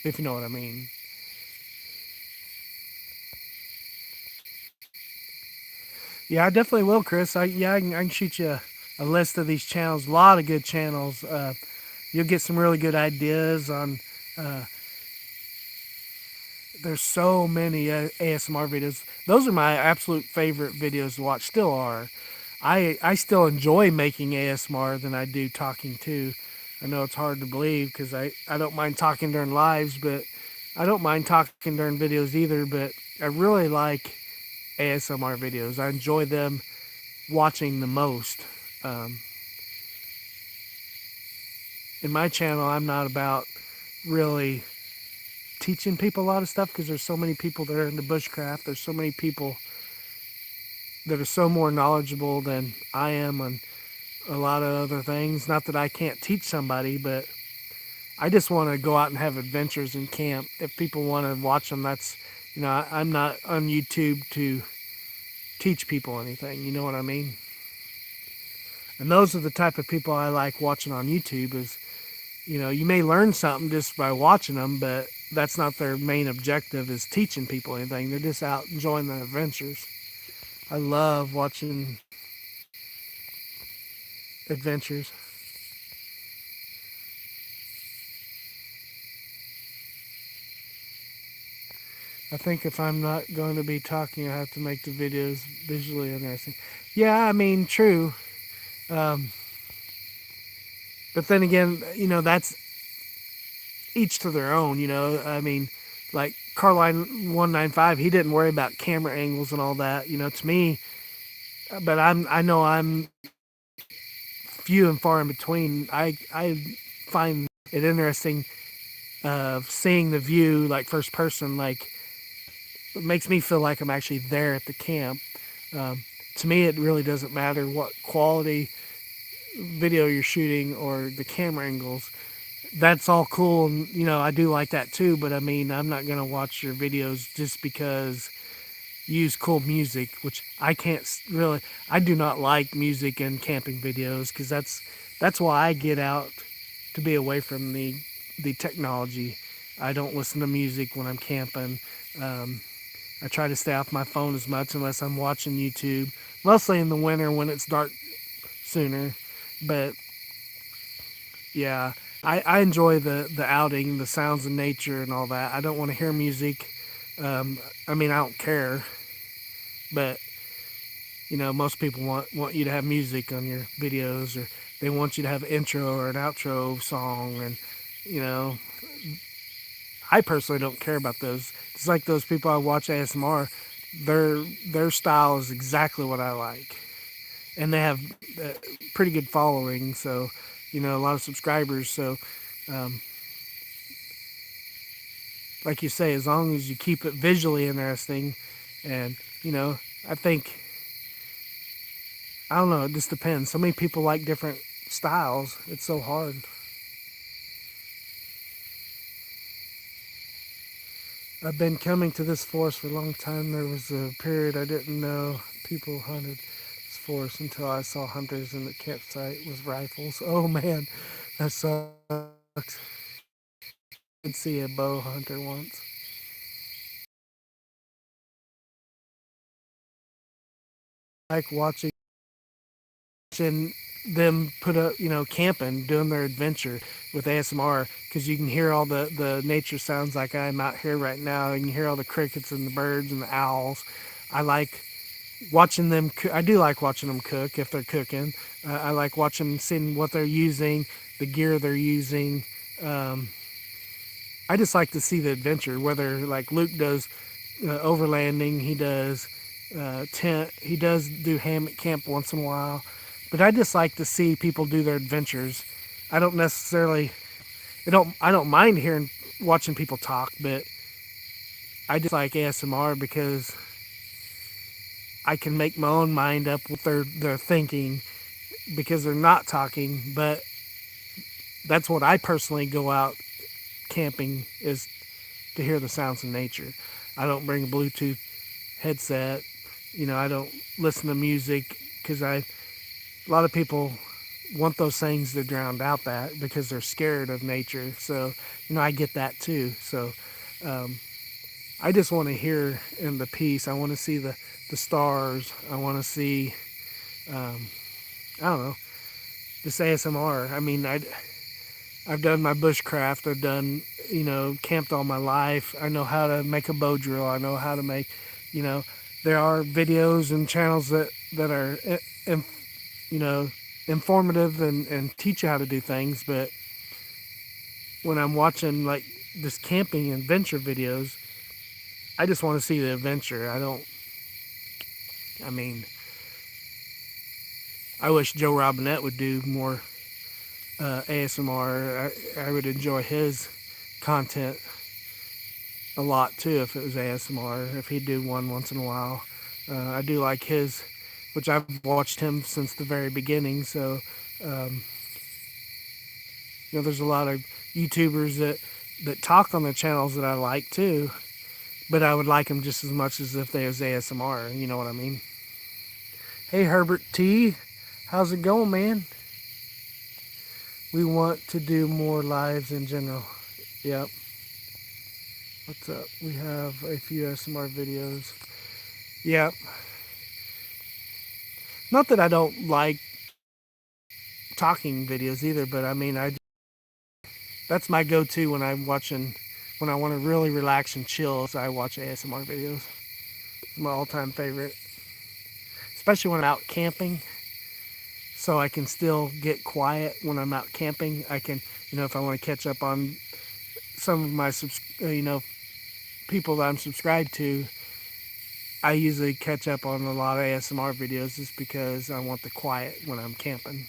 if you know what I mean. Yeah, I definitely will, Chris. I can shoot you a list of these channels. A lot of good channels. You'll get some really good ideas on. Uh, there's so many ASMR videos. Those are my absolute favorite videos to watch. Still are. I still enjoy making ASMR than I do talking too. I know it's hard to believe because I don't mind talking during lives, but I don't mind talking during videos either. But I really like ASMR videos. I enjoy them watching the most. Um, in my channel, I'm not about really teaching people a lot of stuff because there's so many people that are into bushcraft. There's so many people that are so more knowledgeable than I am on a lot of other things. Not that I can't teach somebody, but I just want to go out and have adventures in camp. If people want to watch them, that's, I'm not on YouTube to teach people anything. You know what I mean? And those are the type of people I like watching on YouTube is, you may learn something just by watching them, but that's not their main objective is teaching people anything. They're just out enjoying the adventures. I love watching adventures. I think if I'm not going to be talking, I have to make the videos visually interesting. Yeah, I mean, true. Um, but then again, that's each to their own, I mean, like Carline 195, he didn't worry about camera angles and all that, to me, but I know I'm few and far in between. I find it interesting seeing the view like first person, like it makes me feel like I'm actually there at the camp. Um, to me, it really doesn't matter what quality video you're shooting or the camera angles. That's all cool, and I do like that too. But I mean, I'm not gonna watch your videos just because you use cool music, which I can't really. I do not like music in camping videos because that's why I get out to be away from the technology. I don't listen to music when I'm camping. Um, I try to stay off my phone as much unless I'm watching YouTube, mostly in the winter when it's dark sooner. But yeah, I enjoy the outing, the sounds of nature and all that. I don't want to hear music. I mean, I don't care, but most people want you to have music on your videos, or they want you to have an intro or an outro song, and you know, I personally don't care about those. It's like those people I watch ASMR. Their style is exactly what I like, and they have a pretty good following. So, a lot of subscribers. So, um, like you say, as long as you keep it visually interesting, and I think I don't know. It just depends. So many people like different styles. It's so hard. I've been coming to this forest for a long time. There was a period I didn't know people hunted this forest until I saw hunters in the campsite with rifles. Oh man, that sucks. I did see a bow hunter once. I like watching them put up, camping, doing their adventure with ASMR because you can hear all the nature sounds like I'm out here right now. You can hear all the crickets and the birds and the owls. I like watching them. I do like watching them cook if they're cooking. I like watching, seeing what they're using, the gear they're using. Um, I just like to see the adventure. Whether like Luke does overlanding, he does tent, he does do hammock camp once in a while. But I just like to see people do their adventures. I don't necessarily, I don't mind hearing watching people talk, but I just like ASMR because I can make my own mind up what they're thinking because they're not talking. But that's what I personally go out camping is to hear the sounds of nature. I don't bring a Bluetooth headset. I don't listen to music because a lot of people want those things to drown out that because they're scared of nature. So, I get that too. So, um, I just want to hear in the peace. I want to see the stars. I want to see, um, I don't know, this ASMR. I mean, I've done my bushcraft. I've done, camped all my life. I know how to make a bow drill. I know how to make, you know, there are videos and channels that are, you know, informative and teach you how to do things. But when I'm watching like this camping adventure videos, I just want to see the adventure. I mean, I wish Joe Robinette would do more ASMR. I would enjoy his content a lot too if it was ASMR. If he'd do one once in a while, I do like his, which I've watched him since the very beginning. So, um, there's a lot of YouTubers that talk on the channels that I like too, but I would like them just as much as if they was ASMR. You know what I mean? Hey Herbert T, how's it going, man? We want to do more lives in general. Yep. What's up? We have a few ASMR videos. Yep. Not that I don't like talking videos either, but I mean, that's my go-to when I'm watching, when I want to really relax and chill. So I watch ASMR videos. It's my all-time favorite, especially when I'm out camping. So I can still get quiet when I'm out camping. I can, if I want to catch up on some of my, people that I'm subscribed to, I usually catch up on a lot of ASMR videos just because I want the quiet when I'm camping.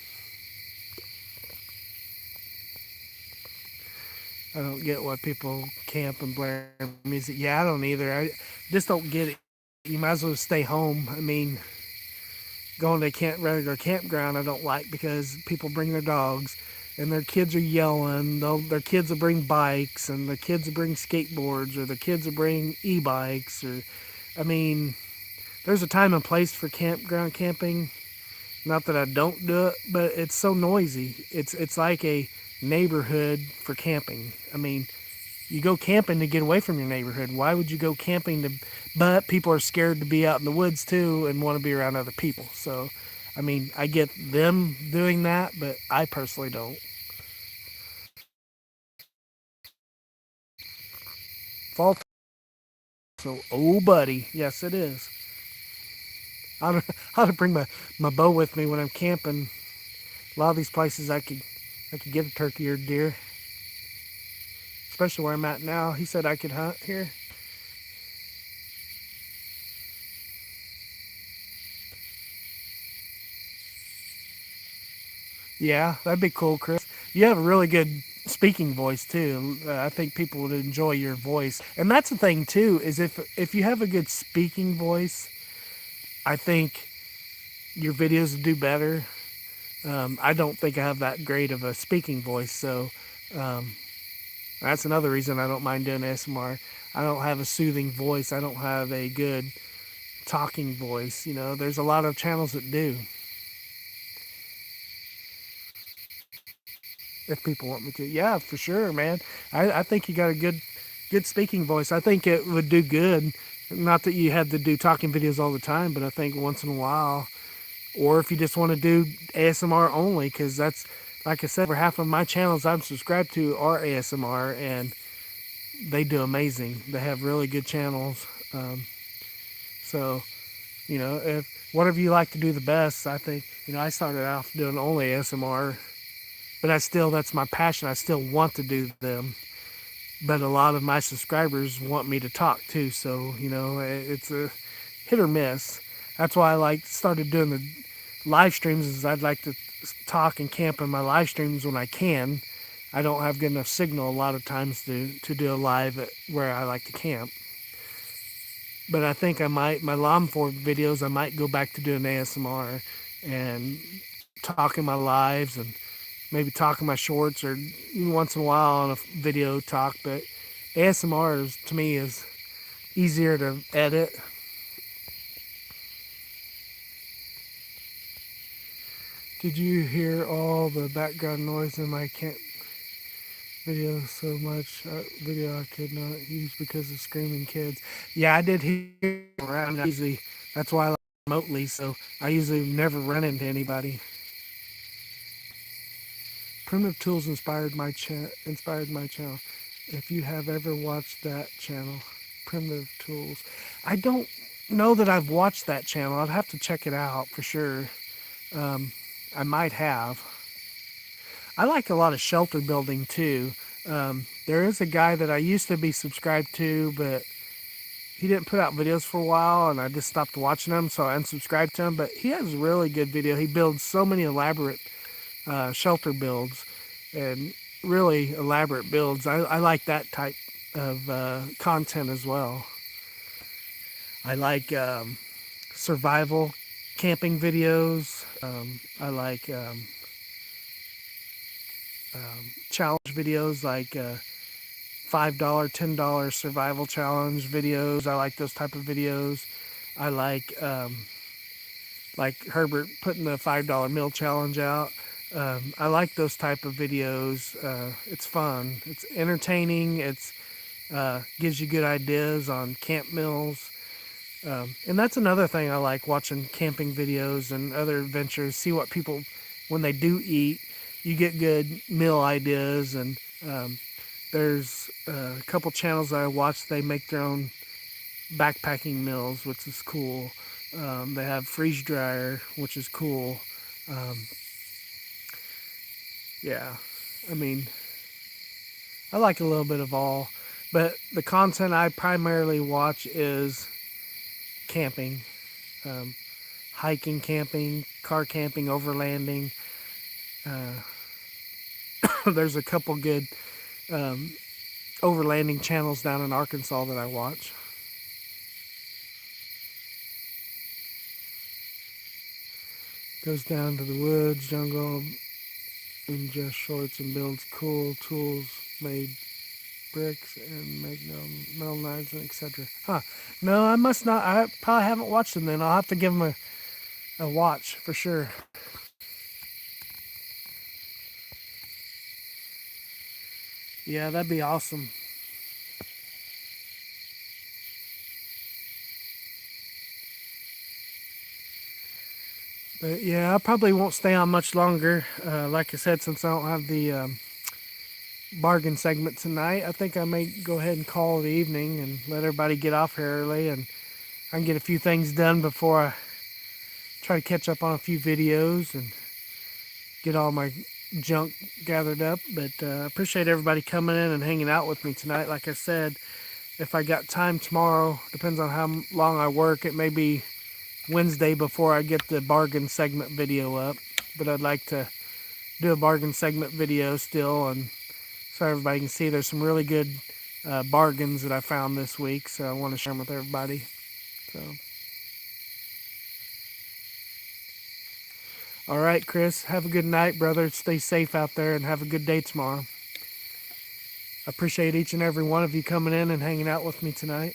I don't get why people camp and blare music. Yeah, I don't either. I just don't get it. You might as well stay home. I mean, going to a regular campground I don't like because people bring their dogs and their kids are yelling. Their kids will bring bikes and their kids will bring skateboards or their kids will bring e-bikes. I mean, there's a time and place for campground camping. Not that I don't do it, but it's so noisy. It's like a neighborhood for camping. I mean, you go camping to get away from your neighborhood. Why would you go camping but people are scared to be out in the woods too and want to be around other people. So, I mean, I get them doing that, but I personally don't. Fall. So, oh buddy, yes it is. I ought to bring my bow with me when I'm camping. A lot of these places I could get a turkey or deer, especially where I'm at now. He said I could hunt here. Yeah, that'd be cool, Chris. You have a really good speaking voice too. I think people would enjoy your voice, and that's the thing too. Is if you have a good speaking voice, I think your videos would do better. I don't think I have that great of a speaking voice, so um, that's another reason I don't mind doing ASMR. I don't have a soothing voice. I don't have a good talking voice. There's a lot of channels that do. If people want me to, yeah, for sure, man. I think you got a good speaking voice. I think it would do good. Not that you have to do talking videos all the time, but I think once in a while, or if you just want to do ASMR only, because that's, like I said, over half of my channels I'm subscribed to are ASMR, and they do amazing. They have really good channels. So, if whatever you like to do the best, I think, I started off doing only ASMR, but that's my passion. I still want to do them. But a lot of my subscribers want me to talk too, so it's a hit or miss. That's why I started doing the live streams. Is I'd like to talk and camp in my live streams when I can. I don't have good enough signal a lot of times to do a live where I like to camp. but I think I might, my lawn fork videos, I might go back to doing ASMR and talking my lives and maybe talking my shorts or once in a while on a video talk. But ASMR is, to me, is easier to edit. Did you hear all the background noise in my video so much? Video I could not use because of screaming kids. Yeah, I did hear around. Usually, that's why I like remotely. So I usually never run into anybody. Primitive Tools inspired my channel. If you have ever watched that channel, Primitive Tools, I don't know that I've watched that channel. I'd have to check it out for sure. I might have. I like a lot of shelter building too. There is a guy that I used to be subscribed to, but he didn't put out videos for a while, and I just stopped watching him, so I unsubscribed to him. But he has a really good video. He builds so many elaborate shelter builds and really elaborate builds. I like that type of content as well. I like survival camping videos. I like challenge videos like $5, $10 survival challenge videos. I like those type of videos. I like Herbert putting the $5 meal challenge out. I like those type of videos. It's fun. It's entertaining. It's gives you good ideas on camp meals. And that's another thing I like, watching camping videos and other adventures. See what people, when they do eat, you get good meal ideas. And there's a couple channels that I watch. They make their own backpacking meals, which is cool. They have freeze dryer, which is cool. Yeah, I mean, I like a little bit of all, but the content I primarily watch is camping, um, hiking, camping, car camping, overlanding. There's a couple good overlanding channels down in Arkansas that I watch. Goes down to the woods, jungle, in just shorts and builds cool tools made bricks and make metal knives and etc. Huh. No, I must not. I probably haven't watched them then. I'll have to give them a watch for sure. Yeah, that'd be awesome. But yeah, I probably won't stay on much longer. Like I said, since I don't have the bargain segment tonight, I think I may go ahead and call it evening and let everybody get off here early, and I can get a few things done before I try to catch up on a few videos and get all my junk gathered up. But I appreciate everybody coming in and hanging out with me tonight. Like I said, if I got time tomorrow, depends on how long I work, it may be Wednesday before I get the bargain segment video up. But I'd like to do a bargain segment video still, and so everybody can see there's some really good bargains that I found this week, so I want to share them with everybody. So, all right, Chris, have a good night, brother. Stay safe out there and have a good day tomorrow. I appreciate each and every one of you coming in and hanging out with me tonight.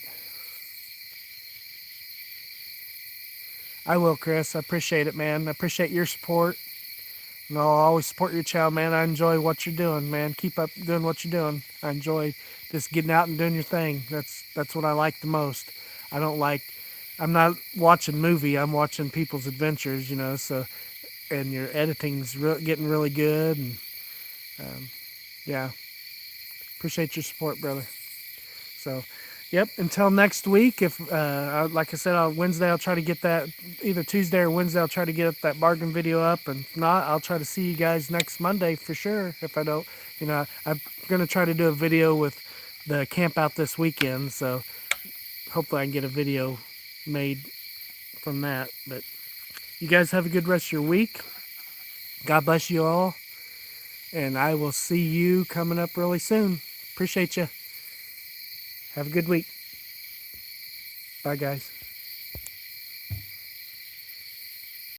I will, Chris. I appreciate it, man. I appreciate your support. And I'll always support your channel, man. I enjoy what you're doing, man. Keep up doing what you're doing. I enjoy just getting out and doing your thing. That's what I like the most. I don't like, I'm not watching movie. I'm watching people's adventures, you know. So, and your editing's getting really good. And yeah, appreciate your support, brother. So, yep. Until next week, if like I said, on Wednesday I'll try to get that, either Tuesday or Wednesday I'll try to get that bargain video up, and if not, I'll try to see you guys next Monday for sure. If I don't, you know, I'm gonna try to do a video with the camp out this weekend, so hopefully I can get a video made from that. But you guys have a good rest of your week. God bless you all, and I will see you coming up really soon. Appreciate you. Have a good week. Bye, guys.